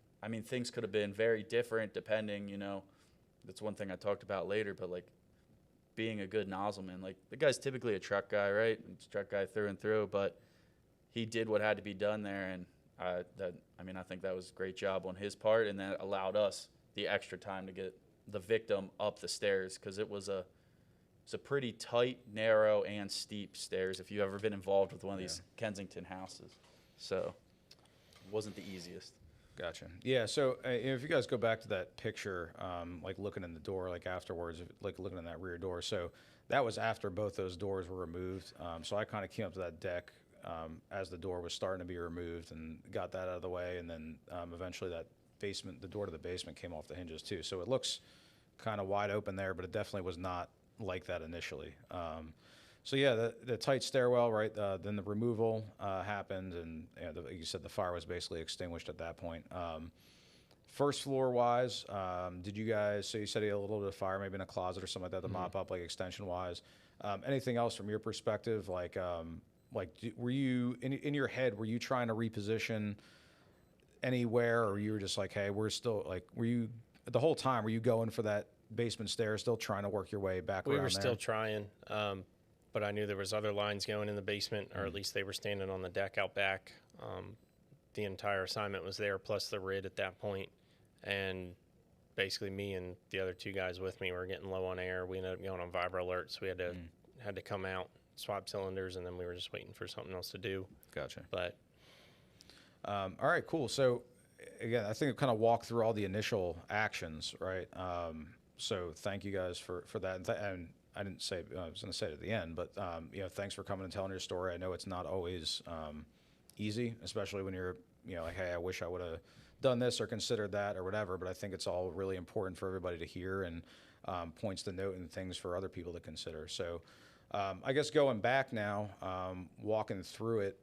things could have been very different depending, that's one thing I talked about later, but being a good nozzleman, the guy's typically a truck guy, right? It's a truck guy through and through, but he did what had to be done there, and I think that was a great job on his part, and that allowed us the extra time to get the victim up the stairs, because it's a pretty tight, narrow, and steep stairs if you've ever been involved with one of these Kensington houses. So it wasn't the easiest. Gotcha. Yeah, so if you guys go back to that picture, looking in the door, afterwards, looking in that rear door, so that was after both those doors were removed. So I kind of came up to that deck as the door was starting to be removed and got that out of the way, and then eventually that the door to the basement came off the hinges too. So it looks kind of wide open there, but it definitely was not like that initially. So yeah, the tight stairwell, right? Then the removal happened, and like you said, the fire was basically extinguished at that point. First floor wise, did you guys? So you said you had a little bit of fire, maybe in a closet or something like that, to mop up, extension wise. Anything else from your perspective? Were you in your head? Were you trying to reposition anywhere, or you were just like, hey, we're still were you the whole time? Were you going for that basement stairs, still trying to work your way back around there? We were still trying. But I knew there was other lines going in the basement, or at least they were standing on the deck out back. The entire assignment was there, plus the RID at that point. And basically me and the other two guys with me were getting low on air. We ended up going on vibra alert, so we had to come out, swap cylinders, and then we were just waiting for something else to do. Gotcha. But all right, cool. So again, I think I've kind of walked through all the initial actions, right? So thank you guys for that. And I didn't say, I was going to say it at the end, but, thanks for coming and telling your story. I know it's not always easy, especially when you're, hey, I wish I would have done this or considered that or whatever, but I think it's all really important for everybody to hear, and points to note and things for other people to consider. So I guess going back now, walking through it,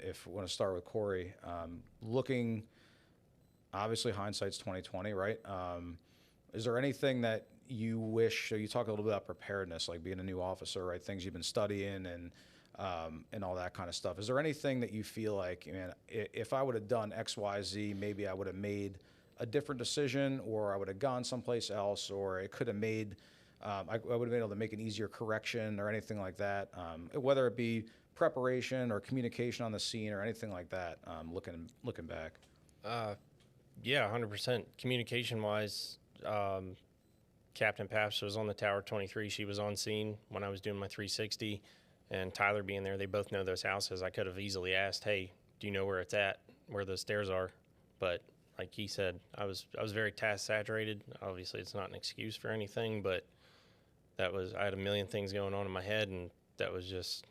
if we want to start with Corey, looking, obviously hindsight's 2020, right? Is there anything that you wish? So you talk a little bit about preparedness, being a new officer, right? Things you've been studying and all that kind of stuff. Is there anything that you feel like, man, if I would have done X, Y, Z, maybe I would have made a different decision, or I would have gone someplace else, or it could have made, I would have been able to make an easier correction or anything like that, whether it be preparation or communication on the scene or anything like that, looking back? Yeah, 100%. Communication-wise, Captain Paps was on the Tower 23. She was on scene when I was doing my 360, and Tyler being there, they both know those houses. I could have easily asked, hey, do you know where it's at, where the stairs are? But like he said, I was very task saturated. Obviously, it's not an excuse for anything, but I had a million things going on in my head, and that was just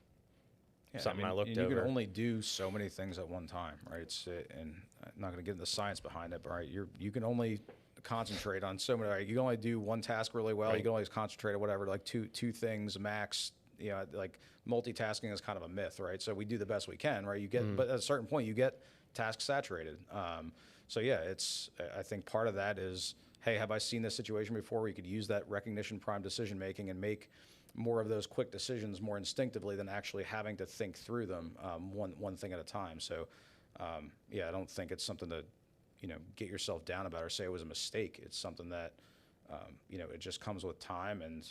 something I looked over. You can only do so many things at one time, right? And I'm not going to get into the science behind it, but right, you can only concentrate on so many. Right? You can only do one task really well. Right. You can always concentrate on whatever, two things max. Multitasking is kind of a myth, right? So we do the best we can, right? But at a certain point, you get task saturated. So yeah, I think part of that is, hey, have I seen this situation before where you could use that recognition prime decision making and make more of those quick decisions more instinctively than actually having to think through them one thing at a time. So, yeah, I don't think it's something to, get yourself down about or say it was a mistake. It's something that, it just comes with time, and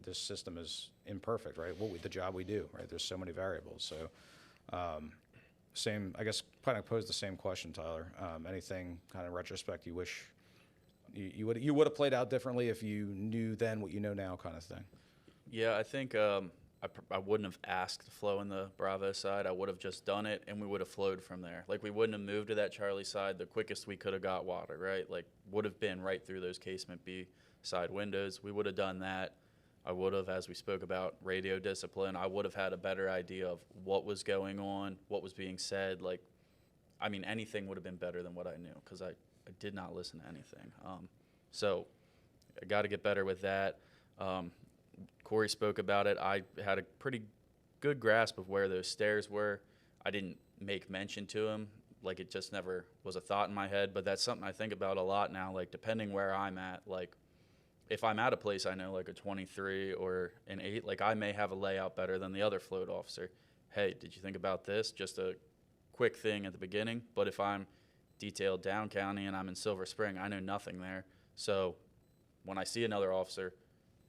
this system is imperfect, right? The job we do, right? There's so many variables. So, I guess, kind of pose the same question, Tyler. Anything kind of in retrospect you wish you would have played out differently if you knew then what you know now, kind of thing? Yeah, I think I wouldn't have asked to flow in the Bravo side. I would have just done it, and we would have flowed from there. Like, we wouldn't have moved to that Charlie side. The quickest we could have got water, right? Like, would have been right through those casement B side windows. We would have done that. I would have, as we spoke about, radio discipline. I would have had a better idea of what was going on, what was being said. Like, I mean, anything would have been better than what I knew, because I did not listen to anything. So I got to get better with that. Corey spoke about it. I had a pretty good grasp of where those stairs were. I didn't make mention to him. Like, it just never was a thought in my head, but that's something I think about a lot now. Like, depending where I'm at, like, if I'm at a place I know, like a 23 or an 8, like, I may have a layout better than the other float officer. Hey, did you think about this? Just a quick thing at the beginning. But if I'm detailed down county and I'm in Silver Spring, I know nothing there. So when I see another officer,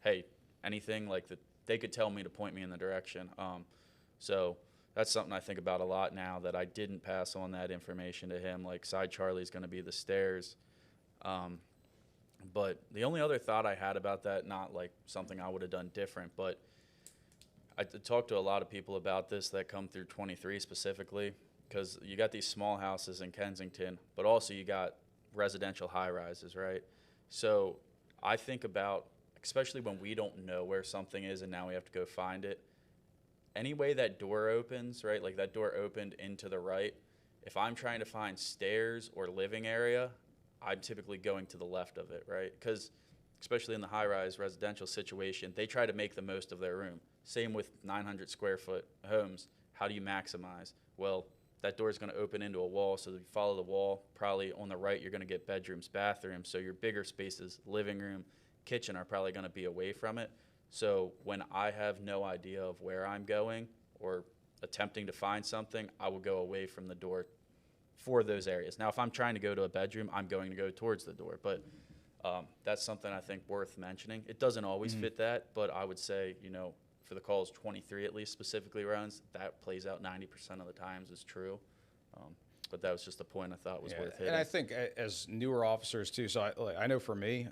hey, anything like that, they could tell me to point me in the direction. So that's something I think about a lot now, that I didn't pass on that information to him. Like, side Charlie's going to be the stairs. But the only other thought I had about that, not like something I would have done different, but I talked to a lot of people about this that come through 23 specifically, because you got these small houses in Kensington, but also you got residential high-rises, right? So I think about, especially when we don't know where something is and now we have to go find it, any way that door opens, right, like that door opened into the right, if I'm trying to find stairs or living area, I'm typically going to the left of it, right? Because especially in the high-rise residential situation, they try to make the most of their room. Same with 900 square foot homes. How do you maximize? Well, that door is going to open into a wall, so if you follow the wall, probably on the right you're going to get bedrooms, bathrooms, so your bigger spaces, living room, kitchen, are probably going to be away from it. So when I have no idea of where I'm going or attempting to find something, I will go away from the door for those areas. Now, if I'm trying to go to a bedroom, I'm going to go towards the door, but that's something I think worth mentioning. It doesn't always fit that, but I would say, for the calls 23 at least specifically runs, that plays out 90% of the times is true. But that was just a point I thought was worth hitting. And I think as newer officers too, so I know for me,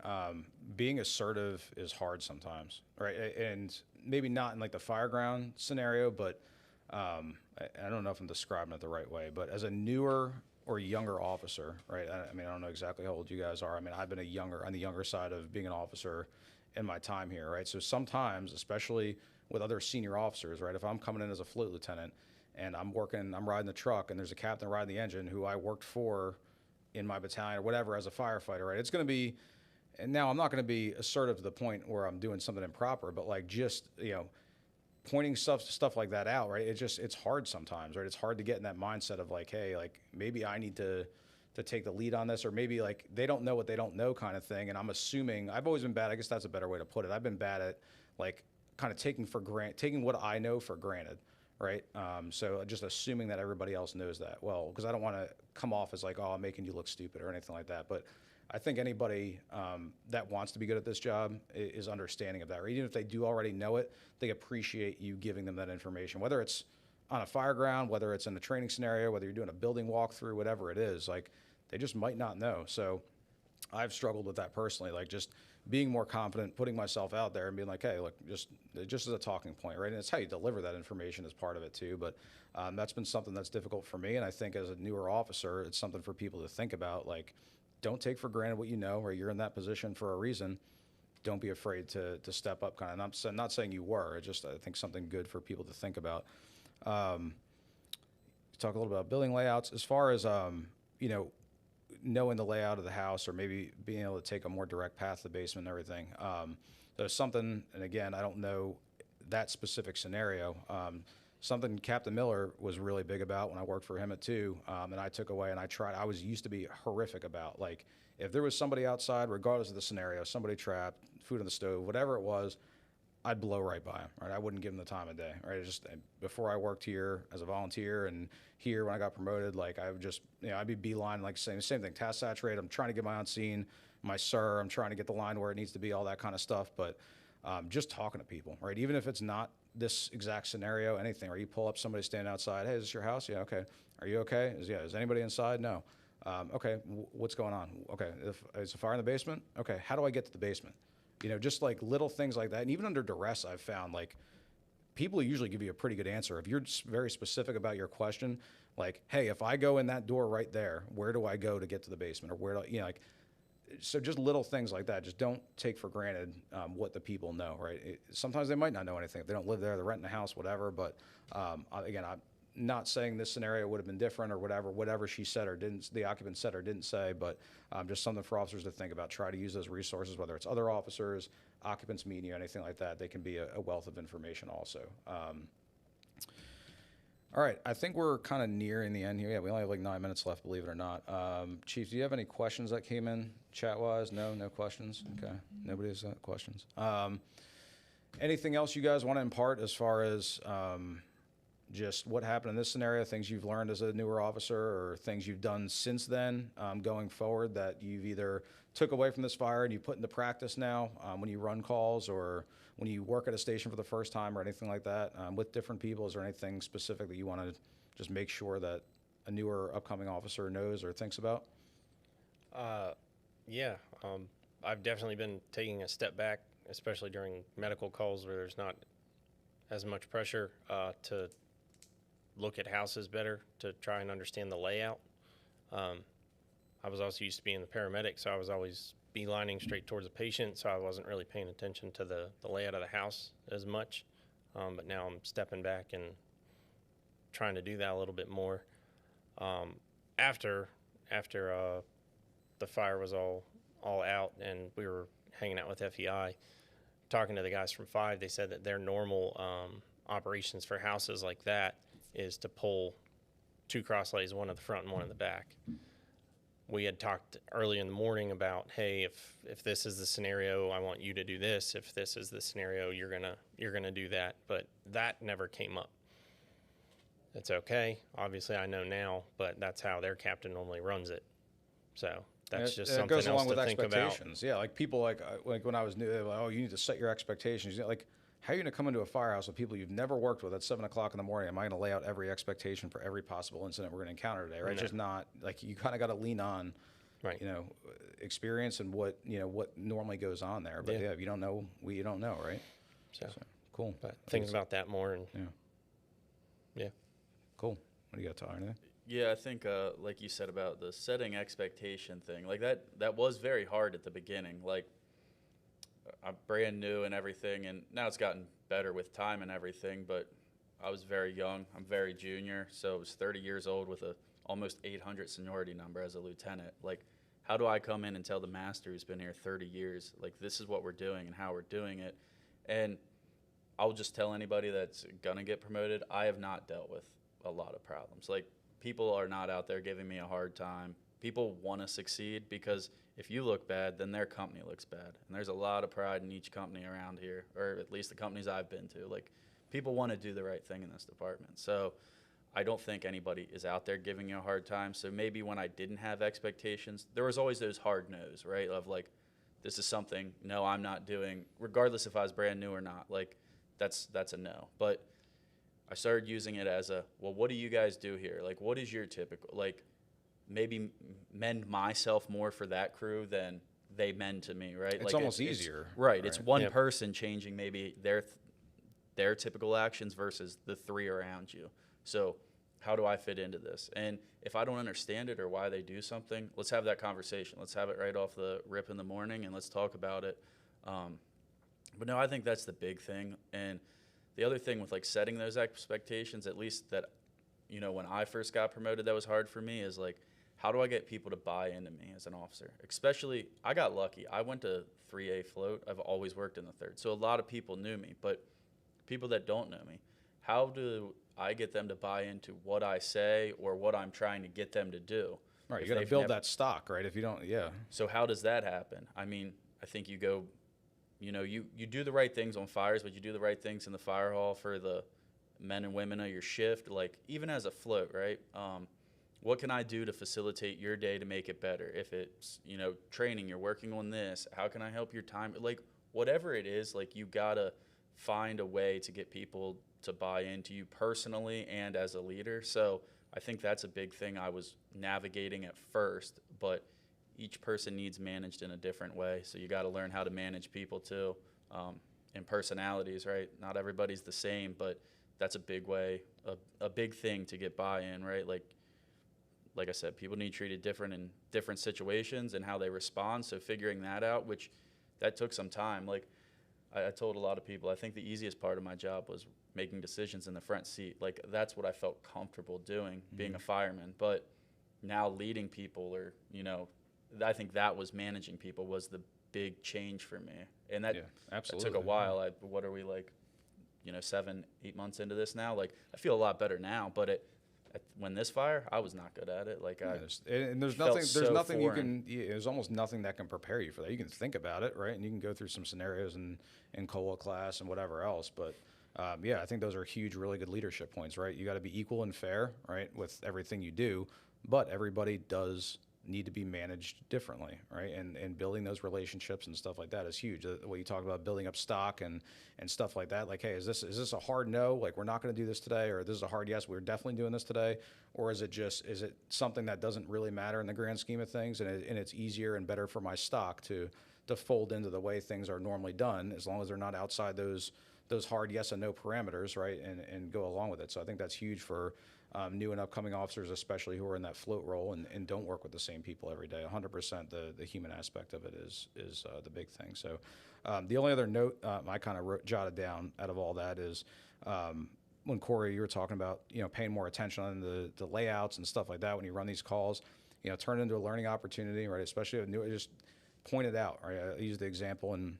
being assertive is hard sometimes, right? And maybe not in like the fireground scenario, but I don't know if I'm describing it the right way, but as a newer or younger officer, right? I mean, I don't know exactly how old you guys are. I mean, I've been on the younger side of being an officer in my time here, right? So sometimes, especially with other senior officers, right? If I'm coming in as a float lieutenant and I'm riding the truck and there's a captain riding the engine who I worked for in my battalion or whatever as a firefighter, right? It's going to be, and now I'm not going to be assertive to the point where I'm doing something improper, but like just, pointing stuff like that out, right? It's hard sometimes, right? It's hard to get in that mindset of like, hey, like maybe I need to take the lead on this, or maybe like they don't know what they don't know kind of thing. And I'm assuming, I've always been bad. I guess that's a better way to put it. I've been bad at like kind of taking what I know for granted, right? So just assuming that everybody else knows that. Well, because I don't want to come off as like, oh, I'm making you look stupid or anything like that. But I think anybody that wants to be good at this job is understanding of that. Or even if they do already know it, they appreciate you giving them that information, whether it's on a fireground, whether it's in a training scenario, whether you're doing a building walkthrough, whatever it is, like they just might not know. So I've struggled with that personally, like just being more confident, putting myself out there and being like, hey, look, just as a talking point, right? And it's how you deliver that information as part of it too. But that's been something that's difficult for me. And I think as a newer officer, it's something for people to think about, like, don't take for granted what you know, or you're in that position for a reason. Don't be afraid to step up. Kind of, I'm not saying you were. I think something good for people to think about. Talk a little bit about building layouts as far as knowing the layout of the house, or maybe being able to take a more direct path to the basement and everything. There's something, and again, I don't know that specific scenario. Something Captain Miller was really big about when I worked for him at 2, and I took away and I used to be horrific about, like, if there was somebody outside, regardless of the scenario, somebody trapped, food on the stove, whatever it was, I'd blow right by them, right? I wouldn't give them the time of day, right? It's just before I worked here as a volunteer and here when I got promoted, like I would just, I'd be beeline, like same thing, task saturate. I'm trying to get my on scene, my sir, I'm trying to get the line where it needs to be, all that kind of stuff. But just talking to people, right? Even if it's not this exact scenario, anything, or you pull up somebody standing outside, hey, is this your house? Yeah, okay. Are you okay? Is anybody inside? No. Okay, what's going on? Okay, is a fire in the basement? Okay, how do I get to the basement? Just like little things like that. And even under duress, I've found like people usually give you a pretty good answer. If you're very specific about your question, like, hey, if I go in that door right there, where do I go to get to the basement? Or where do like, so just little things like that. Just don't take for granted what the people know, right? Sometimes they might not know anything. If they don't live there, they're renting a house, whatever. But again, I'm not saying this scenario would have been different or whatever she said or didn't, the occupant said or didn't say, but just something for officers to think about. Try to use those resources, whether it's other officers, occupants meeting you, anything like that. They can be a wealth of information also. All right, I think we're kind of nearing the end here. Yeah, we only have like 9 minutes left, believe it or not. Chief, do you have any questions that came in chat-wise? No questions? Okay, nobody's got questions. Anything else you guys want to impart as far as just what happened in this scenario, things you've learned as a newer officer or things you've done since then going forward that you've either took away from this fire and you put into practice now when you run calls or when you work at a station for the first time or anything like that with different people? Is there anything specific that you want to just make sure that a newer upcoming officer knows or thinks about? Yeah, I've definitely been taking a step back, especially during medical calls where there's not as much pressure to look at houses better, to try and understand the layout. I was also used to being the paramedic, so I was always beelining straight towards the patient, so I wasn't really paying attention to the layout of the house as much. But now I'm stepping back and trying to do that a little bit more. After the fire was all out and we were hanging out with FEI, talking to the guys from 5, they said that their normal operations for houses like that is to pull 2 cross lays, one at the front and one in the back. We had talked early in the morning about, hey, if this is the scenario, I want you to do this. If this is the scenario, you're gonna do that. But that never came up. It's okay. Obviously, I know now, but that's how their captain normally runs it. So that's just something else to think about. It goes along with expectations. Yeah, like people like when I was new, they're like, oh, you need to set your expectations. Like, how are you going to come into a firehouse with people you've never worked with at 7 o'clock in the morning? Am I going to lay out every expectation for every possible incident we're going to encounter today? Right? No. It's just not like you kind of got to lean on, right, experience and what normally goes on there. But yeah, if you don't know, you don't know, right? So cool. But think about that more and yeah. Cool. What do you got, Tyler? Anything? Yeah, I think like you said about the setting expectation thing, like that was very hard at the beginning. Like I'm brand new and everything, and now it's gotten better with time and everything, but I was very young. I'm very junior, so I was 30 years old with a almost 800 seniority number as a lieutenant. Like, how do I come in and tell the master who's been here 30 years, like, this is what we're doing and how we're doing it? And I'll just tell anybody that's gonna get promoted, I have not dealt with a lot of problems. Like, people are not out there giving me a hard time. People want to succeed because if you look bad, then their company looks bad. And there's a lot of pride in each company around here, or at least the companies I've been to. Like, people want to do the right thing in this department. So I don't think anybody is out there giving you a hard time. So maybe when I didn't have expectations, there was always those hard no's, right? Of like, this is something, no, I'm not doing, regardless if I was brand new or not. Like, that's a no. But I started using it as a, well, what do you guys do here? Like, what is your typical, like, maybe mend myself more for that crew than they mend to me, right? It's like almost easier. Right. It's one person changing maybe their typical actions versus the 3 around you. So how do I fit into this? And if I don't understand it or why they do something, let's have that conversation. Let's have it right off the rip in the morning and let's talk about it. But no, I think that's the big thing. And the other thing with like setting those expectations, at least that, when I first got promoted, that was hard for me is like, how do I get people to buy into me as an officer? Especially, I got lucky. I went to 3A float. I've always worked in the 3rd. So a lot of people knew me, but people that don't know me, how do I get them to buy into what I say or what I'm trying to get them to do? Right, you got to build that stock, right? If you don't, So how does that happen? I mean, I think you go you know, you do the right things on fires, but you do the right things in the fire hall for the men and women of your shift. Like, even as a float, right? What can I do to facilitate your day to make it better? If it's, you know, training, you're working on this, how can I help your time? Like, whatever it is, like, you gotta find a way to get people to buy into you personally and as a leader. So I think that's a big thing I was navigating at first, but each person needs managed in a different way. So you got to learn how to manage people too, and personalities, right? Not everybody's the same, but that's a big way, a big thing to get buy-in, right? Like I said, people need treated different in different situations and how they respond. So figuring that out, which that took some time. Like I told a lot of people, I think the easiest part of my job was making decisions in the front seat. Like, that's what I felt comfortable doing, being a fireman. But now leading people, or, you know, I think that was managing people was the big change for me. And that, that took a while. What are we, like, you know, 7-8 months into this now? Like, I feel a lot better now, but when this fire, I was not good at it. Like, there's almost nothing that can prepare you for that. You can think about it, right? And you can go through some scenarios in COLA class and whatever else. But I think those are huge, really good leadership points, right? You got to be equal and fair, right, with everything you do. But everybody does need to be managed differently, right? And building those relationships and stuff like that is huge. What you talk about, building up stock and stuff like that. Like, hey, is this a hard no? Like, we're not going to do this today, or this is a hard yes, we're definitely doing this today, or is it something that doesn't really matter in the grand scheme of things, and it's easier and better for my stock to fold into the way things are normally done, as long as they're not outside those hard yes and no parameters, right? And go along with it. So I think that's huge for new and upcoming officers, especially who are in that float role and don't work with the same people every day. 100% the human aspect of it is the big thing. So the only other note I kind of jotted down out of all that is when Corey, you were talking about, you know, paying more attention on the layouts and stuff like that when you run these calls, you know, turn it into a learning opportunity, right? Especially just point it out, right? I used the example in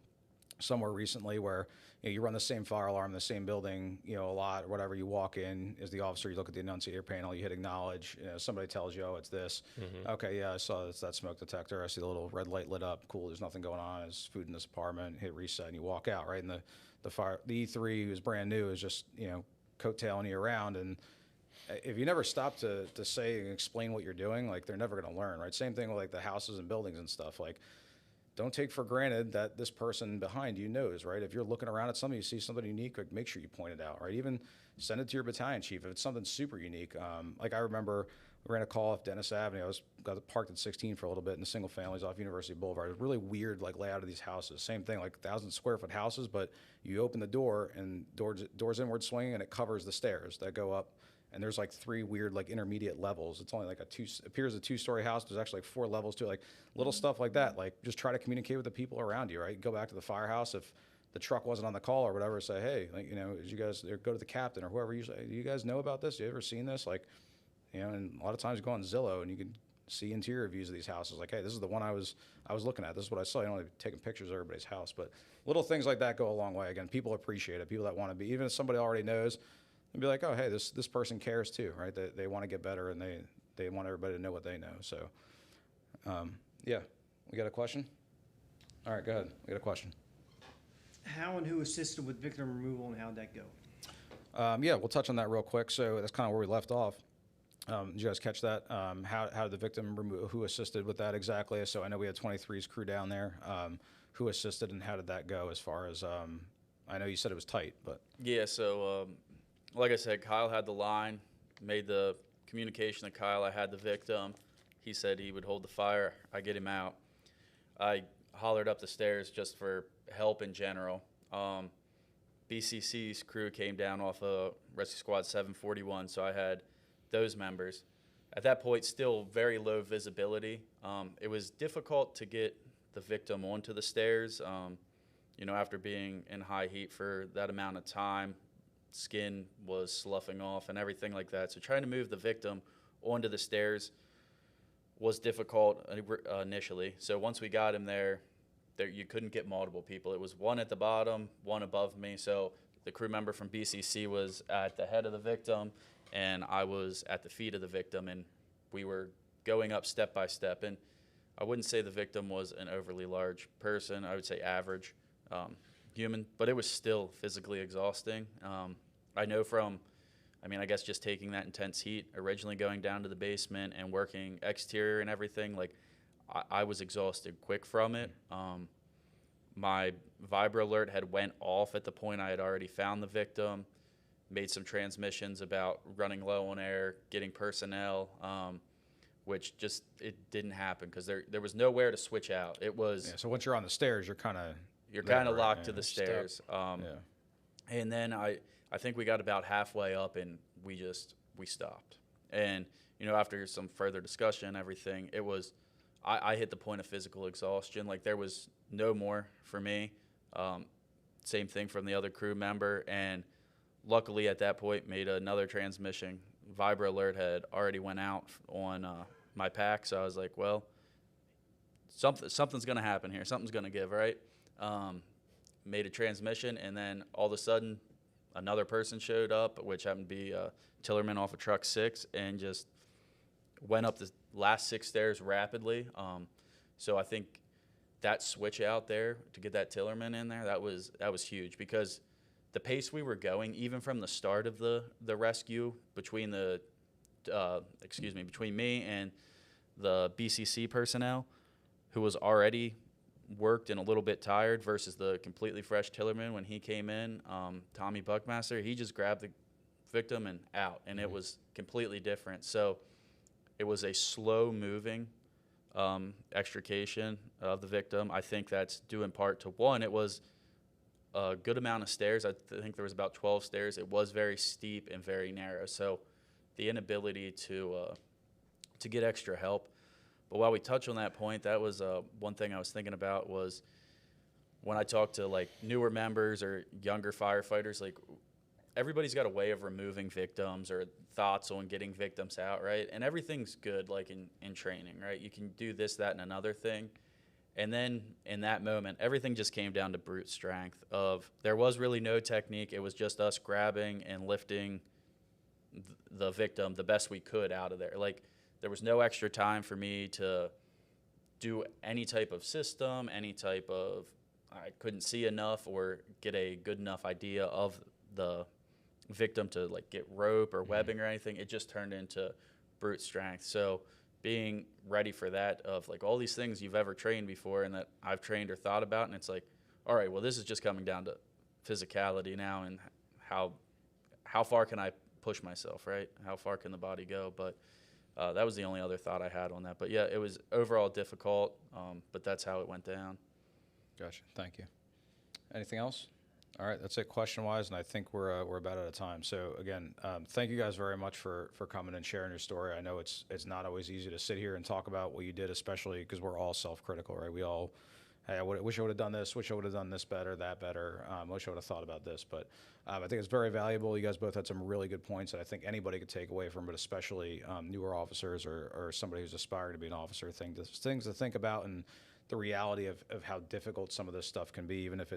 somewhere recently where, you know, you run the same fire alarm in the same building, you know, a lot or whatever. You walk in as the officer, you look at the annunciator panel, you hit acknowledge, you know, somebody tells you, oh, it's this. Okay, yeah, I saw it's that smoke detector. I see the little red light lit up. Cool, there's nothing going on. There's food in this apartment. Hit reset and you walk out, right? And the E3, who's brand new, is just, you know, coattailing you around. And if you never stop to say and explain what you're doing, like, they're never going to learn, right? Same thing with, like, the houses and buildings and stuff. Like, don't take for granted that this person behind you knows, right? If you're looking around at something, you see something unique, like, make sure you point it out, right? Even send it to your battalion chief if it's something super unique. Like, I remember we ran a call off Dennis Avenue. Got parked at 16 for a little bit in the single families off University Boulevard. It was really weird, like, layout of these houses. Same thing, like 1,000 square foot houses, but you open the door and doors inward swinging and it covers the stairs that go up. And there's like 3 weird, like, intermediate levels. It's only like appears a 2-story house. There's actually like 4 levels to it, like little stuff like that. Like, just try to communicate with the people around you, right? Go back to the firehouse. If the truck wasn't on the call or whatever, say, hey, like, you know, you guys, or go to the captain or whoever you say, do you guys know about this? You ever seen this? Like, you know, and a lot of times you go on Zillow and you can see interior views of these houses. Like, hey, this is the one I was looking at. This is what I saw. You don't want to be taking pictures of everybody's house, but little things like that go a long way. Again, people appreciate it. People that want to be, even if somebody already knows, and be like, oh, hey, this person cares too, right? They want to get better, and they want everybody to know what they know. So, yeah, we got a question? All right, go ahead. We got a question. How and who assisted with victim removal, and how'd that go? Yeah, we'll touch on that real quick. So that's kind of where we left off. Did you guys catch that? How did the victim remove? Who assisted with that exactly? So I know we had 23's crew down there. Who assisted, and how did that go? As far as I know, you said it was tight, but yeah. So like I said, Kyle had the line, made the communication to Kyle. I had the victim. He said he would hold the fire. I get him out. I hollered up the stairs just for help in general. BCC's crew came down off of Rescue Squad 741, so I had those members. At that point, still very low visibility. It was difficult to get the victim onto the stairs, you know, after being in high heat for that amount of time. Skin was sloughing off and everything like that. So trying to move the victim onto the stairs was difficult initially. So once we got him there, you couldn't get multiple people. It was one at the bottom, one above me. So the crew member from BCC was at the head of the victim, and I was at the feet of the victim, and we were going up step by step. And I wouldn't say the victim was an overly large person. I would say average. human, but it was still physically exhausting. I know from, I guess just taking that intense heat, originally going down to the basement and working exterior and everything, like I was exhausted quick from it. My vibra alert had went off at the point I had already found the victim, made some transmissions about running low on air, getting personnel, which just, it didn't happen because there was nowhere to switch out. It was. So once you're on the stairs, you're kind of locked to the stairs. And then I think we got about halfway up and we stopped. And, after some further discussion, everything, it was, I hit the point of physical exhaustion. Like, there was no more for me. Same thing from the other crew member. And luckily at that point made another transmission. Vibra alert had already went out on my pack. So I was like, well, something's going to happen here. Something's going to give, right? Made a transmission, and then all of a sudden another person showed up, which happened to be Tillerman off of truck 6, and just went up the last 6 stairs rapidly. So I think that switch out there to get that Tillerman in there, that was huge, because the pace we were going, even from the start of the rescue, between between me and the BCC personnel, who was already worked and a little bit tired, versus the completely fresh Tillerman when he came in, Tommy Buckmaster, he just grabbed the victim and out, and it was completely different. So it was a slow moving extrication of the victim. I think that's due in part to, one, it was a good amount of stairs. I think there was about 12 stairs. It was very steep and very narrow, so the inability to get extra help. But while we touch on that point, that was one thing I was thinking about, was when I talk to like newer members or younger firefighters, like everybody's got a way of removing victims or thoughts on getting victims out, right? And everything's good, like in training, right? You can do this, that, and another thing. And then in that moment, everything just came down to brute strength. There was really no technique. It was just us grabbing and lifting the victim the best we could out of there. Like, there was no extra time for me to do any type of system, I couldn't see enough or get a good enough idea of the victim to like get rope or webbing or anything. It just turned into brute strength. So being ready for that, of like all these things you've ever trained before and that I've trained or thought about, and it's like, all right, well, this is just coming down to physicality now, and how far can I push myself, right? How far can the body go? But that was the only other thought I had on that. But yeah, it was overall difficult, but that's how it went down. Gotcha. Thank you. Anything else? All right, that's it question-wise, and I think we're about out of time. So again, thank you guys very much for coming and sharing your story. I know it's not always easy to sit here and talk about what you did, especially because we're all self-critical, right? We all, hey, I wish I would have done this, wish I would have done this better, that better, wish I would have thought about this. But I think it's very valuable. You guys both had some really good points that I think anybody could take away from it, especially newer officers or somebody who's aspiring to be an officer. Things to think about, and the reality of how difficult some of this stuff can be, even if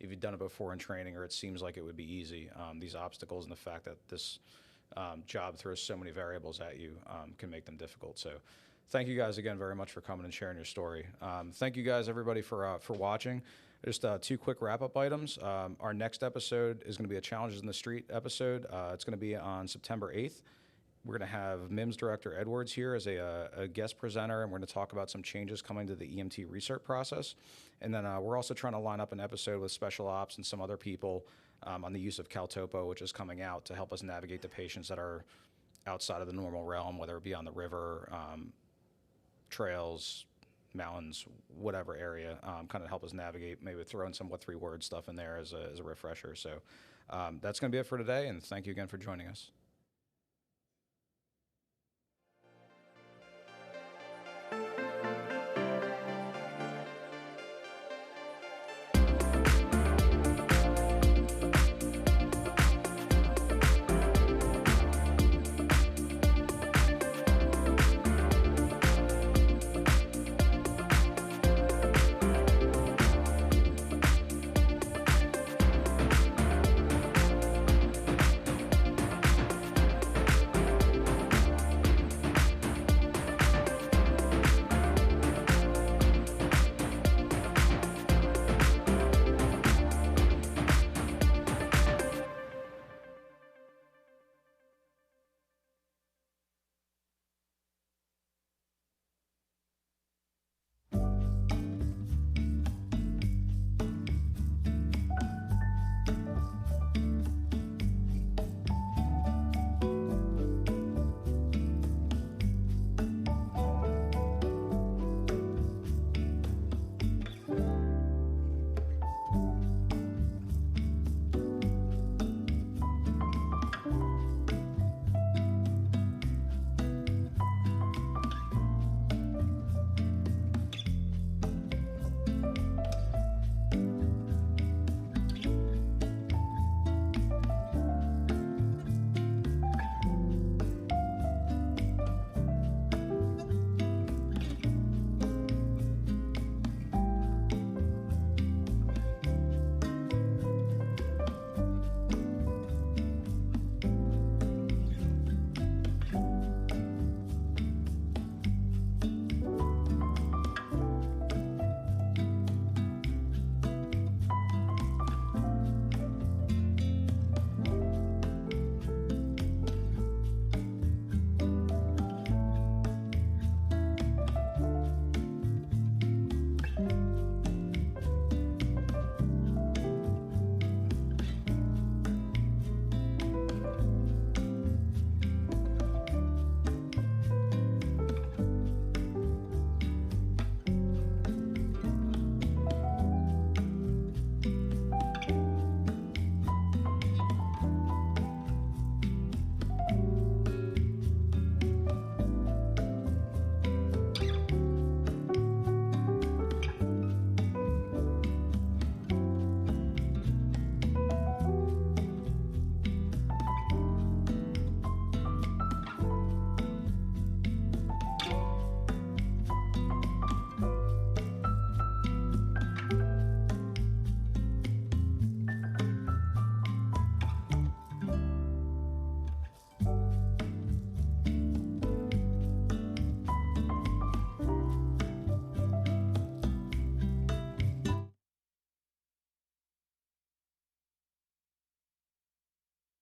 you've done it before in training, or it seems like it would be easy. These obstacles and the fact that this job throws so many variables at you can make them difficult. So thank you guys again very much for coming and sharing your story. Thank you guys, everybody, for watching. Just 2 quick wrap-up items. Our next episode is going to be a Challenges in the Street episode. It's going to be on September 8th. We're going to have MIMS Director Edwards here as a guest presenter, and we're going to talk about some changes coming to the EMT research process. And then we're also trying to line up an episode with Special Ops and some other people on the use of CalTopo, which is coming out to help us navigate the patients that are outside of the normal realm, whether it be on the river, trails, mountains, whatever area, kind of help us navigate, maybe throw in some what 3 word stuff in there as a refresher. So that's going to be it for today, and thank you again for joining us.